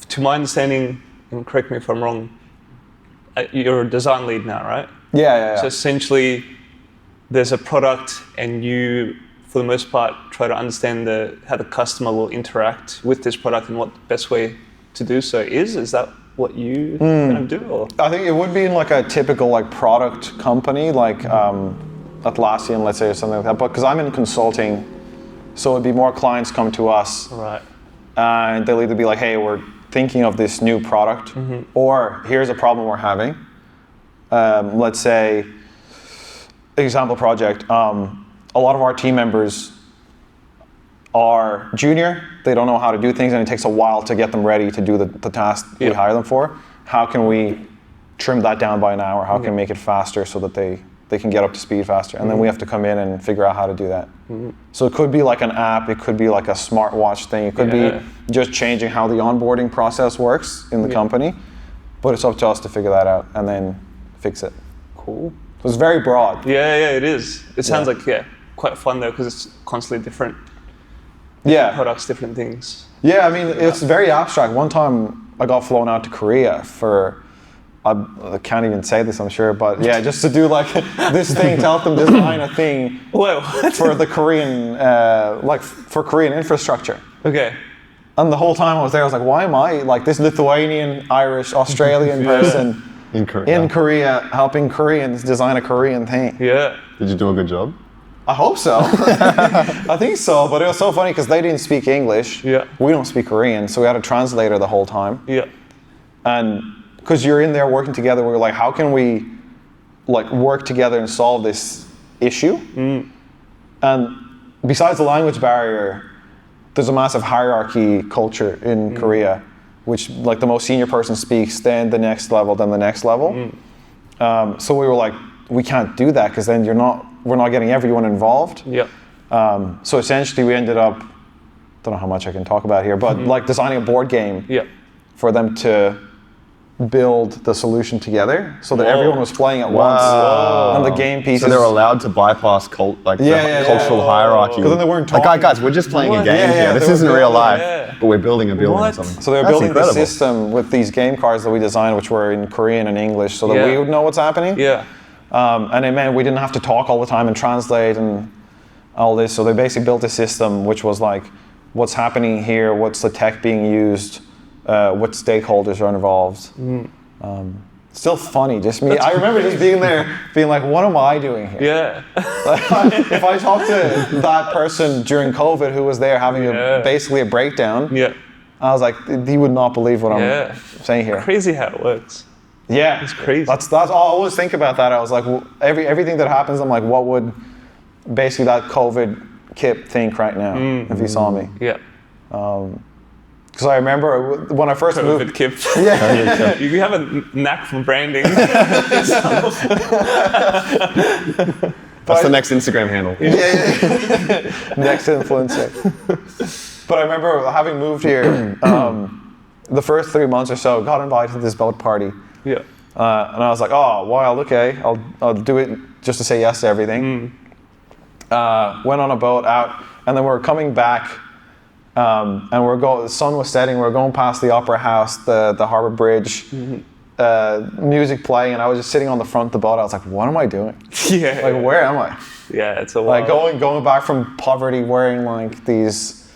to my understanding, and correct me if I'm wrong, you're a design lead now, right? Yeah. So essentially, there's a product, and you, for the most part, try to understand how the customer will interact with this product and what the best way to do so is. Is that what you kind of do? Or? I think it would be in like a typical like product company, like Atlassian, let's say, or something like that. But because I'm in consulting, so it'd be more clients come to us, right? And they'll either be like, hey, we're thinking of this new product, or here's a problem we're having. Let's say, example project, a lot of our team members are junior, they don't know how to do things, and it takes a while to get them ready to do the task we hire them for. How can we trim that down by an hour? How can we make it faster so that they can get up to speed faster? And then we have to come in and figure out how to do that. So it could be like an app, it could be like a smartwatch thing, it could be just changing how the onboarding process works in the company, but it's up to us to figure that out and then fix it. Cool. So it's very broad. Yeah, it is. It sounds like, quite fun though, because it's constantly different products, different things. Yeah, I mean, it's very abstract. One time I got flown out to Korea for I can't even say this, I'm sure, but yeah, just to do like this thing, to help them design a thing for the Korean, for Korean infrastructure. Okay. And the whole time I was there, I was like, why am I like this Lithuanian, Irish, Australian person in Korea helping Koreans design a Korean thing? Yeah. Did you do a good job? I hope so. I think so, but it was so funny because they didn't speak English. Yeah. We don't speak Korean, so we had a translator the whole time. Yeah. And because you're in there working together, we were like, how can we like work together and solve this issue? And besides the language barrier, there's a massive hierarchy culture in Korea, which like the most senior person speaks, then the next level, then the next level. So we were like, we can't do that because then we're not getting everyone involved. Yeah. So essentially we ended up, don't know how much I can talk about here, but like designing a board game for them to build the solution together so that everyone was playing at once and the game pieces. So they're allowed to bypass cultural hierarchy. Because then they weren't talking. Like, guys, we're just playing a game here. This isn't real life, but we're building a building or something. So they were building the system with these game cards that we designed, which were in Korean and English, so that we would know what's happening. Yeah. And it meant we didn't have to talk all the time and translate and all this. So they basically built a system which was like, what's happening here, what's the tech being used, what stakeholders are involved. Still funny, just me. I remember just being there, being like, what am I doing here? Yeah. If I talked to that person during COVID who was there having basically a breakdown, I was like, he would not believe what I'm saying here. Crazy how it works. Yeah. It's crazy. That's all I always think about that. I was like, well, everything that happens, I'm like, what would basically that COVID Kip think right now if he saw me? Yeah. Because I remember when I first moved. Kip. Yeah. You have a knack for branding. That's the next Instagram handle. Next influencer. But I remember having moved here, the first 3 months or so, got invited to this boat party. Yeah. And I was like, oh, wild, okay, I'll do it just to say yes to everything. Went on a boat out, and then we were coming back. And the sun was setting. We were going past the Opera House, the Harbour Bridge, music playing, and I was just sitting on the front of the boat. I was like, "What am I doing? Where am I?" Yeah, it's a wild. Like going back from poverty, wearing like these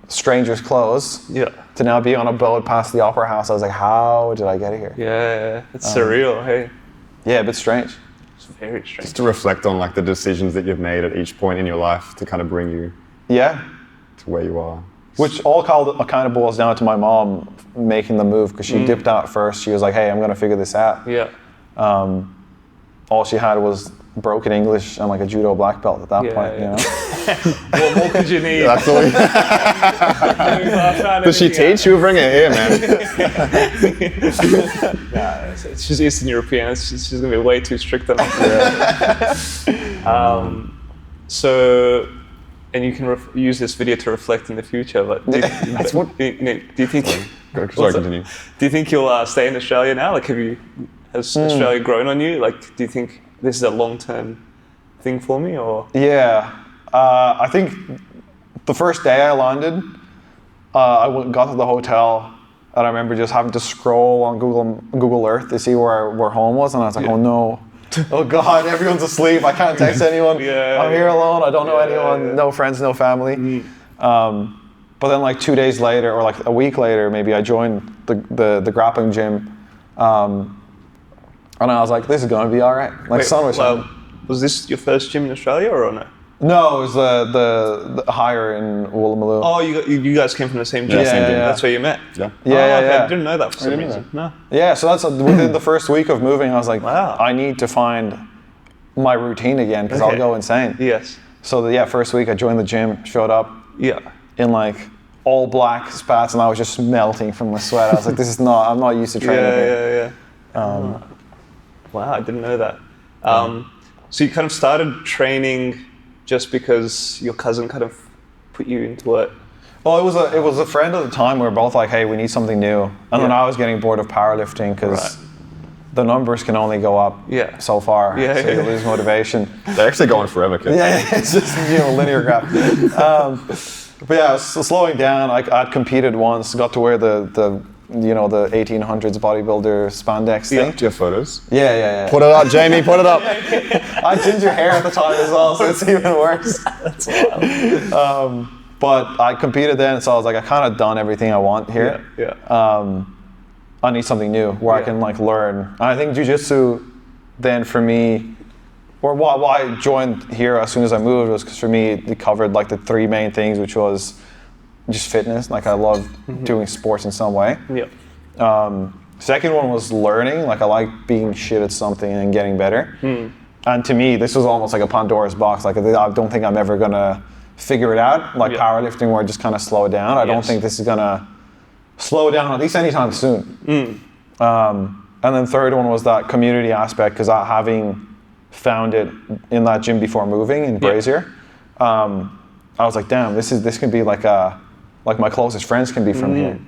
strangers' clothes, to now be on a boat past the Opera House. I was like, "How did I get here?" Yeah, it's surreal. Hey. Yeah, a bit strange. It's very strange. Just to reflect on like the decisions that you've made at each point in your life to kind of bring you. Yeah. To where you are. Which all kind of boils down to my mom making the move because she dipped out first. She was like, hey, I'm going to figure this out. Yeah. All she had was broken English and like a judo black belt at that point, you know? What more could you need? That's all. Does she teach? You bring it here, man. She's Eastern European. She's going to be way too strict on it. So... And you can use this video to reflect in the future. But do you think? Sorry, continue. Do you think you'll stay in Australia now? Like, has Australia grown on you? Like, do you think this is a long-term thing for me, or? Yeah, I think the first day I landed, I got to the hotel, and I remember just having to scroll on Google Earth to see where home was, and I was like, oh no. Oh God, everyone's asleep. I can't text anyone. I'm here alone. I don't know anyone. No friends, no family. But then like 2 days later, or like a week later, maybe I joined the grappling gym, and I was like, this is gonna be all right. Like sun was shining. Was this your first gym in Australia or no? No, it was the higher in Woolloomooloo. Oh, you guys came from the same gym. Yeah. That's where you met. Yeah. I didn't know that for some reason. No. Yeah, so that's within the first week of moving. I was like, wow. I need to find my routine again because I'll go insane. Yes. So first week I joined the gym, showed up. Yeah. In like all black spats, and I was just melting from the sweat. I was like, I'm not used to training here. Wow, I didn't know that. So you kind of started training just because your cousin kind of put you into it? Well, it was a friend at the time. We were both like, hey, we need something new. And then I was getting bored of powerlifting because the numbers can only go up so far. So you lose motivation. They're actually going forever, Kip. Yeah, it's just linear graph. But yeah, I was slowing down. I'd competed once, got to wear the you know, the 1800s bodybuilder spandex thing. Do you have photos? Yeah. Put it up, Jamie, put it up. I had ginger hair at the time as well, so it's even worse. That's wild. But I competed then, so I was like, I kind of done everything I want here. I need something new where I can like learn. And I think jiu-jitsu then for me, or why I joined here as soon as I moved, was because for me it covered like the three main things, which was just fitness. Like I love doing sports in some way. Second one was learning. Like I like being shit at something and getting better. And to me, this was almost like a Pandora's box. Like I don't think I'm ever gonna figure it out. Like powerlifting, where I just kind of slow down. I don't think this is gonna slow down, at least anytime soon. And then third one was that community aspect, because having found it in that gym before moving in Brazier, I was like, damn, this can be like my closest friends can be from here.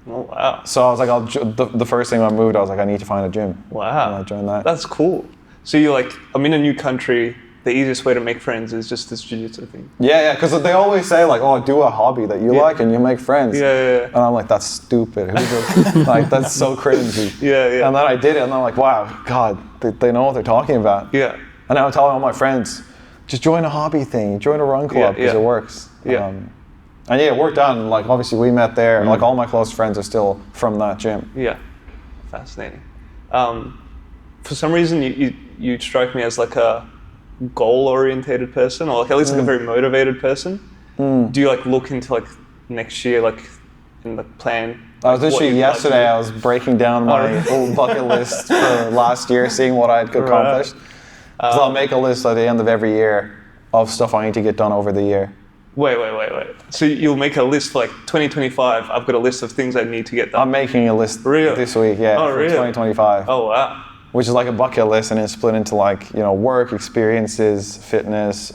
Oh wow! So I was like, the first thing I moved, I was like, I need to find a gym. Wow! And I joined that. That's cool. So you're like, I'm in a new country. The easiest way to make friends is just this jiu-jitsu thing. Yeah, because they always say like, oh, do a hobby that you like and you make friends. And I'm like, that's stupid. Like, that's so cringy. And then I did it, and I'm like, wow, God, they know what they're talking about. And now I'm telling all my friends, just join a hobby thing, join a run club, because it works. And it worked out, and like, obviously we met there. Like, all my close friends are still from that gym. Fascinating. For some reason, you strike me as like a goal-orientated person, or like at least like a very motivated person. Do you like look into like next year, like in the plan? I was literally yesterday, I was breaking down my old bucket list for last year, seeing what I had accomplished. So I'll make a list at the end of every year of stuff I need to get done over the year. Wait. So you'll make a list for like 2025. I've got a list of things I need to get done. I'm making a list this week, for 2025. Oh wow. Which is like a bucket list, and it's split into like, you know, work, experiences, fitness,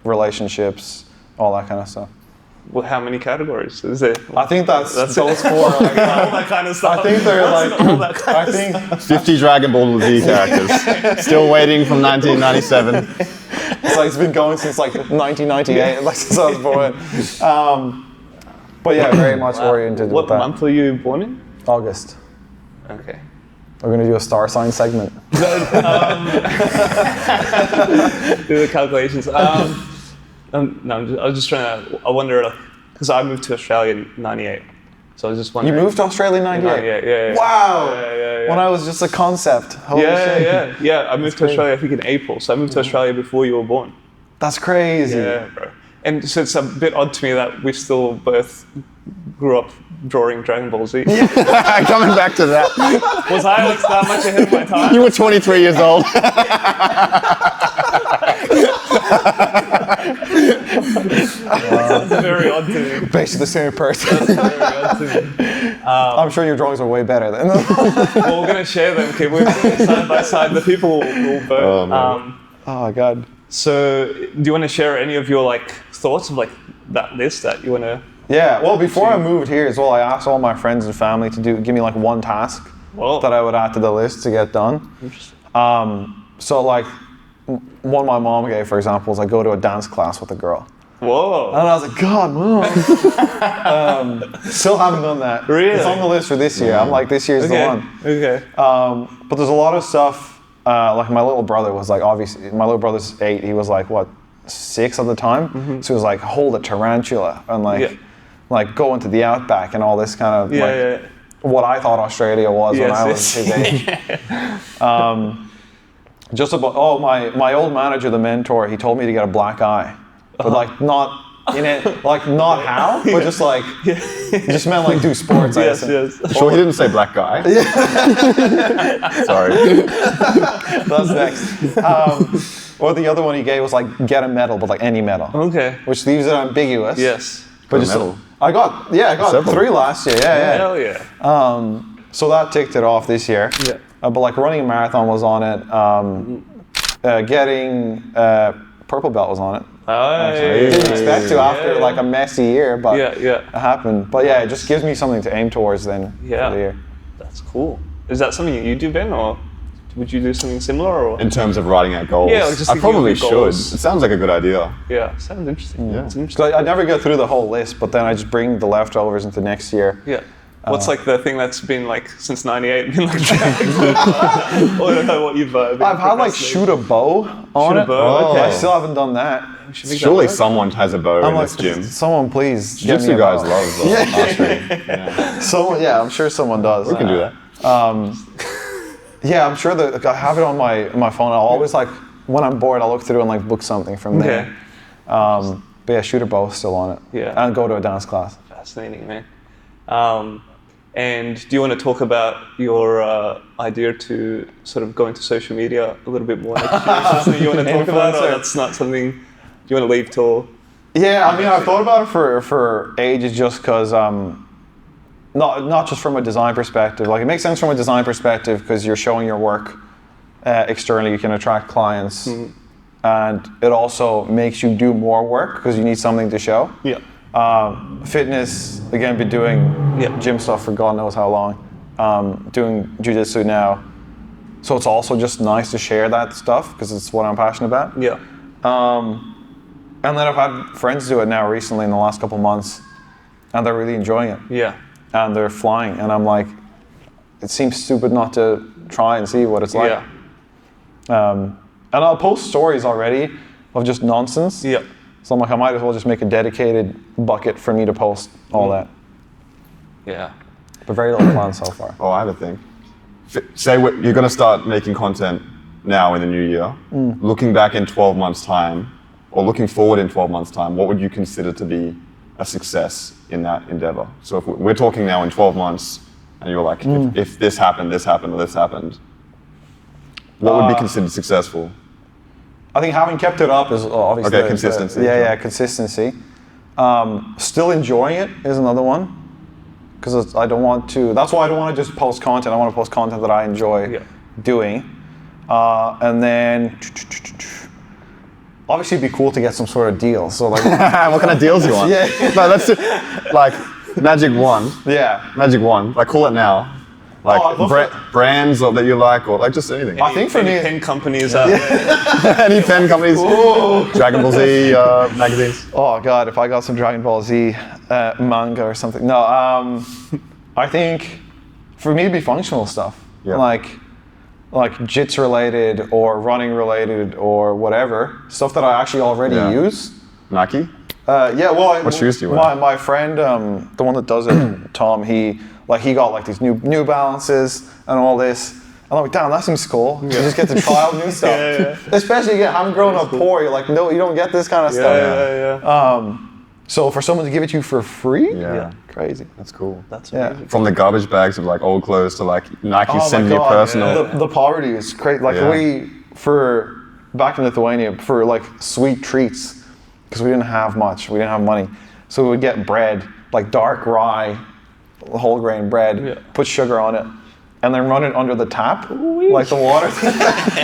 relationships, all that kind of stuff. Well, how many categories is it? I think that's those four. Like, all that kind of stuff. I think they're like, all that kind of stuff. 50 Dragon Ball Z characters. Still waiting from 1997. It's like it's been going since like 1998, like since I was born. But yeah, very much oriented with that. What month were you born in? August. Okay. We're going to do a star sign segment. Do the calculations. No, I was just trying to, I wonder, because I moved to Australia in 98. So I was just wondering. You moved to Australia in 98? Yeah. Wow! Yeah. When I was just a concept. Holy shit. Yeah. I moved to Australia, I think in April. So I moved to Australia before you were born. That's crazy. Yeah, bro. And so it's a bit odd to me that we still both grew up drawing Dragon Ball Z. Coming back to that. Was I like that much ahead of my time? You were 23 years old. That's very odd to me. Basically the same person. That's very odd to me. I'm sure your drawings are way better then. Well, we're going to share them, okay? We're doing it side by side. The people will vote. Oh, God. So, do you want to share any of your like thoughts of like that list that you want to? Yeah. Well, before I moved here as well, I asked all my friends and family to give me like one task that I would add to the list to get done. Interesting. So like one my mom gave, for example, was like go to a dance class with a girl. Whoa. And I was like, God, Mom. Still haven't done that. Really? It's on the list for this year. I'm like, this year's the one. Okay. But there's a lot of stuff. Like my little brother was like, obviously, my little brother's 8. He was like, what, 6 at the time? Mm-hmm. So he was like, hold a tarantula and like go into the outback and all this kind of what I thought Australia was when I was his age. Just about, my old manager, the mentor, he told me to get a black eye. But like not in it, like not how, but just like, it just meant like do sports. Yes. Sure, he didn't say black guy. Sorry. That's next. Or the other one he gave was like get a medal, but like any medal. Okay. Which leaves it ambiguous. Yes. But just medal. I got several. 3 last year. Yeah. Hell yeah. So that ticked it off this year. Yeah. But like running a marathon was on it. Getting purple belt was on it. Didn't expect to after like a messy year, but it happened. But yeah, it just gives me something to aim towards then for the year. That's cool. Is that something you do, Ben, or would you do something similar? Or? In terms of writing out goals? Yeah, like just I probably of should. goals. It sounds like a good idea. Yeah, sounds interesting. Yeah. It's interesting. I never go through the whole list, but then I just bring the leftovers into next year. Yeah. What's like the thing that's been like since '98 been like I don't know what you've. I've had like shoot a bow on Shoot a it. bow, okay. I still haven't done that. Surely someone has a bow in like, this gym. someone please get me Jiu-jitsu a guys bow. love archery. Yeah. Someone, yeah, I'm sure someone does. We can do that. Yeah, I'm sure that like, I have it on my phone. I'll always like when I'm bored, I'll look through and like book something from there. Okay. But yeah, shoot a bow still on it. Yeah. And go to a dance class. Fascinating, man. And do you want to talk about your idea to sort of go into social media a little bit more next year? Is that something you want to talk about, or that's not something you want to leave till? Yeah, I mean, I've thought about it for ages, just because not just from a design perspective. Like, it makes sense from a design perspective because you're showing your work externally. You can attract clients, and it also makes you do more work because you need something to show. Yeah. Fitness, again, been doing gym stuff for God knows how long. Doing jiu-jitsu now, so it's also just nice to share that stuff because it's what I'm passionate about. Yeah. And then I've had friends do it now recently in the last couple months, and they're really enjoying it. Yeah. And they're flying, and I'm like, it seems stupid not to try and see what it's like. Yeah. And I'll post stories already of just nonsense. Yeah. So I'm like, I might as well just make a dedicated bucket for me to post all that. Yeah. But very little planned so far. Oh, I have a thing. Say you're going to start making content now in the new year. Looking back in 12 months' time, or looking forward in 12 months' time, what would you consider to be a success in that endeavor? So if we're talking now in 12 months, and you're like, if this happened, this happened, or this happened, what would be considered successful? I think having kept it up is obviously consistency. Consistency. Still enjoying it is another one, because I don't want to. That's why I don't want to just post content. I want to post content that I enjoy doing, and then obviously it'd be cool to get some sort of deal. So like, what kind of deals do you want? No, that's like magic wand. Yeah, magic wand. Like, call it now. Like brands that you like, or like just anything. I think for me, pen companies out there. Any pen companies? Dragon Ball Z magazines. Oh God, if I got some Dragon Ball Z manga or something. No, I think for me it'd be functional stuff. Yeah. Like jits related or running related or whatever. Stuff that I actually already use. Nike? Yeah, well, what shoes do you wear? My friend, the one that does it, Tom, he got like these New Balances and all this. And I'm like, damn, that seems cool. You just get to try out new stuff. Especially again, having grown up poor, you're like, no, you don't get this kind of stuff. So for someone to give it to you for free, crazy. That's cool. That's amazing. From the garbage bags of like old clothes to like Nike sending you personal. The poverty is crazy. Like back in Lithuania, for like sweet treats, because we didn't have much, we didn't have money. So we would get bread, like dark rye, whole grain bread, put sugar on it, and then run it under the tap, like the water.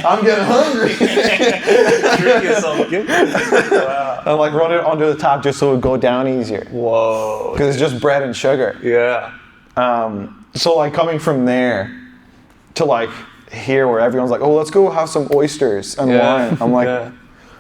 I'm getting hungry. Treat yourself, Kip. Wow. And like run it under the tap just so it would go down easier. Whoa. Because it's just bread and sugar. Yeah. So like coming from there to like here where everyone's like, oh, let's go have some oysters and wine. I'm like,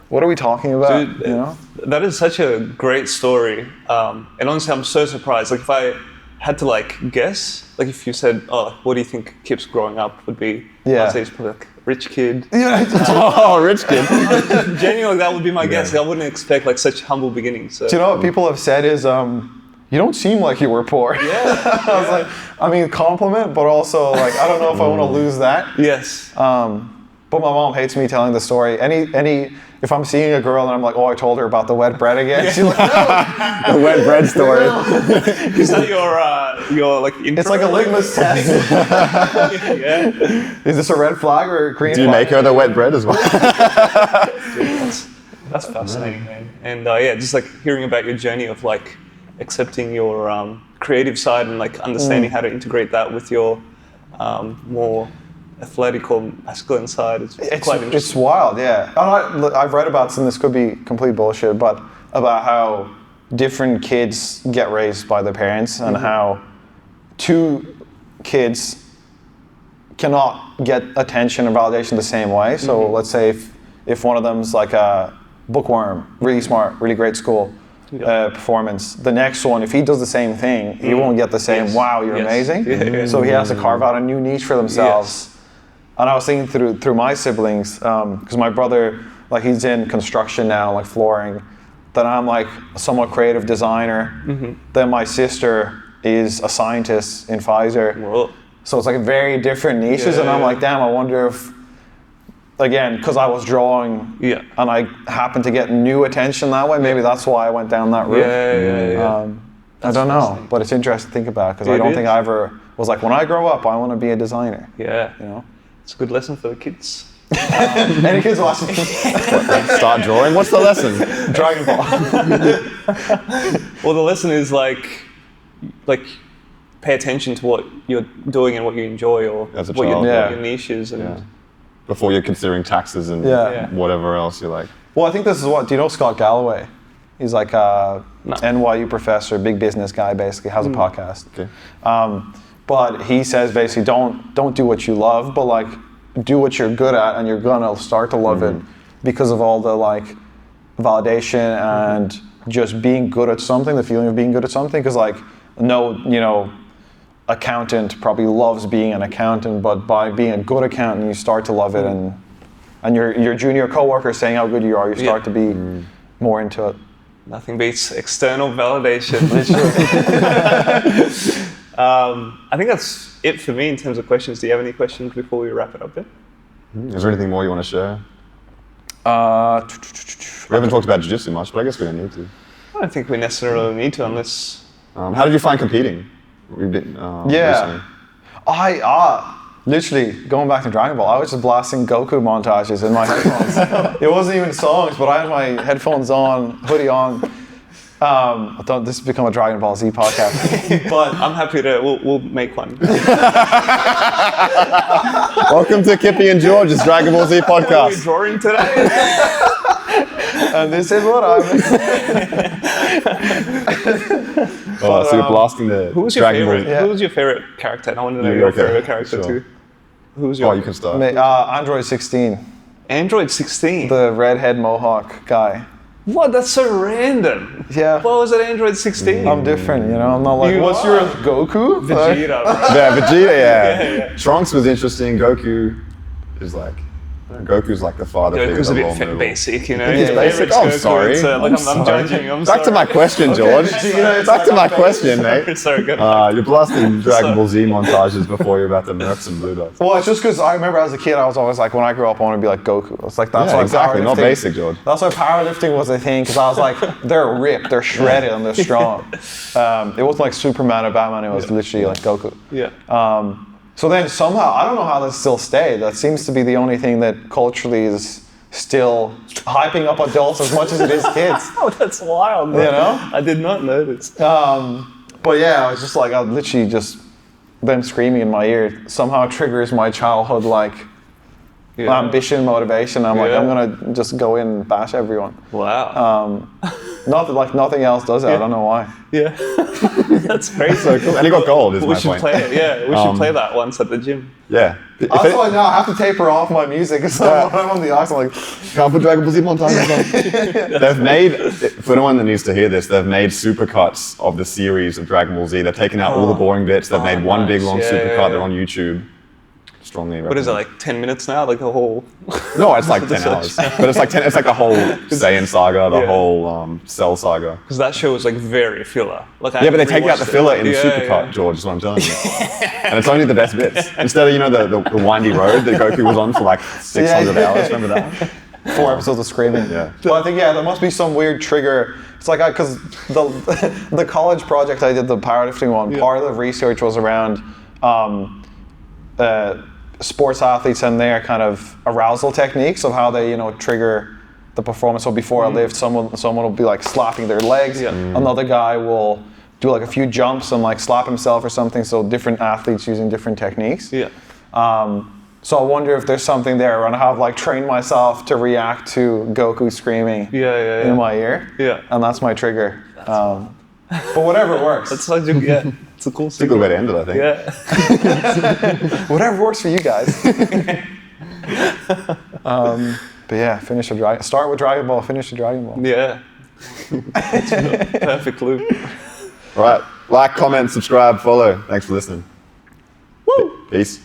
what are we talking about? Dude, you know? That is such a great story. And honestly, I'm so surprised. Like if I had to like guess, like if you said, oh, what do you think Kip's growing up would be? I'd say he's probably like rich kid. Oh, rich kid. Genuinely, that would be my guess. I wouldn't expect like such humble beginnings. So. Do you know what people have said is, you don't seem like you were poor. I was like, I mean, compliment, but also like, I don't know if I want to lose that. Yes. But my mom hates me telling the story. If I'm seeing a girl and I'm like, oh, I told her about the wet bread again. She's like, no. The wet bread story. Is that your like intro? It's like a litmus test. Is this a red flag or a green flag? Do you make her the wet bread as well? That's fascinating, man. And just like hearing about your journey of like accepting your creative side and like understanding how to integrate that with your more athletic or masculine side. It's quite interesting. It's wild, yeah. And I've read about some, this could be complete bullshit, but about how different kids get raised by their parents and how two kids cannot get attention and validation the same way. So let's say if one of them's like a bookworm, really smart, really great school, performance, the next one, if he does the same thing, he won't get the same, wow, you're amazing. So he has to carve out a new niche for themselves. And I was thinking through my siblings, because my brother, like he's in construction now, like flooring, then I'm like a somewhat creative designer. Then my sister is a scientist in Pfizer. Whoa. So it's like very different niches, and I'm like, damn, I wonder if, again, because I was drawing and I happened to get new attention that way, maybe that's why I went down that route. I don't know, but it's interesting to think about, because I don't think I ever was like, when I grow up, I want to be a designer. Yeah. You know? It's a good lesson for the kids. Any kids watching? Start drawing. What's the lesson? Dragon Ball. Well, the lesson is like pay attention to what you're doing and what you enjoy, or As a what child, your niche is. And before you're considering taxes and whatever else, you're like. Well, I think this is what, do you know Scott Galloway? He's like a NYU professor, big business guy, basically, has a podcast. Okay. But he says basically don't do what you love, but like do what you're good at, and you're gonna start to love it because of all the like validation and just being good at something, the feeling of being good at something. Because like accountant probably loves being an accountant, but by being a good accountant, you start to love it, and your junior coworker saying how good you are, you start to be more into it. Nothing beats external validation. I think that's it for me in terms of questions. Do you have any questions before we wrap it up then? Is there anything more you want to share? We haven't talked about jiu-jitsu much, but I guess we don't need to. I don't think we necessarily need to, unless... How did you find competing? We've been, recently. Literally, going back to Dragon Ball, I was just blasting Goku montages in my headphones. It wasn't even songs, but I had my headphones on, hoodie on. I thought this has become a Dragon Ball Z podcast. But I'm happy to, we'll make one. Welcome to Kippy and George's Dragon Ball Z What are we podcast. drawing today? And this is what I'm... So you're blasting the Who was your Dragon favorite? Ball. Yeah. Who was your favorite character? And I want to know your Okay. favorite character Sure. too. Who's your You can start. Android 16, Android 16? the redhead mohawk guy. What? That's so random. Yeah. What was it, Android 16? I'm different, you know? I'm not like, You what's are. your Goku? Vegeta, bro. Yeah, Vegeta, Yeah. Trunks was interesting. Goku is like, Goku's like the father figure. Goku's a the role bit model. basic, you know? He's Your basic? favorite's Oh, I'm Goku. sorry. It's, like, I'm sorry. judging. I'm Back to my question, George. Vegeta, Back to my question, mate. Sorry, good. You're blasting Dragon Ball Z montages before you're about to murk some blue dots. Well, it's just because I remember as a kid, I was always like, when I grow up, I want to be like Goku. It's like, that's Yeah, why exactly. Not powerlifting- basic, George. That's why powerlifting was a thing, because I was like, they're ripped, they're shredded, and they're strong. It wasn't like Superman or Batman, it was literally like Goku. Yeah. So then somehow, I don't know how that still stayed. That seems to be the only thing that culturally is still hyping up adults as much as it is kids. Oh, that's wild, bro. You know? I did not notice. But yeah, I was just like, I literally just, them screaming in my ear somehow triggers my childhood like ambition, motivation. I'm like, I'm gonna just go in and bash everyone. Wow. Not that like nothing else does it. I don't know why. Yeah. That's crazy. So cool. And he got gold, is We my should point. play it, yeah. We should play that once at the gym. Yeah. If That's it- why now I have to taper off my music. So when I'm on the ox, I'm like, Can't put Dragon Ball Z montages on. They've made, for anyone that needs to hear this, they've made supercuts of the series of Dragon Ball Z. They've taken out all the boring bits. They've made one big long nice. Yeah, supercut. yeah, They're yeah. on YouTube. Strongly What is it, recommend. like 10 minutes now? Like the whole... No, it's like 10 hours. But it's like the whole Saiyan saga, the Yeah. whole Cell saga. Because that show was like very filler. Like, Yeah, but they take out the filler in the Yeah, supercut, yeah. George, is what I'm telling you. And it's only the best bits. Instead of, the windy road that Goku was on for like 600 Yeah. hours. Remember that? 4 episodes of screaming. Yeah. But I think, there must be some weird trigger. It's like, because the college project I did, the powerlifting one, part of the research was around sports athletes and their kind of arousal techniques of how they, trigger the performance. So before I lift, someone will be like slapping their legs. Another guy will do like a few jumps and like slap himself or something. So different athletes using different techniques. Yeah. So I wonder if there's something there, and I have like trained myself to react to Goku screaming in my ear. Yeah. And that's my trigger. But whatever works. That's such a, it's a cool It's a good way to end it, I think. Yeah. Whatever works for you guys. But yeah, finish a Dragon. Start with Dragon Ball, finish a Dragon Ball. Yeah. Perfect loop. All right. Like, comment, subscribe, follow. Thanks for listening. Woo! Peace.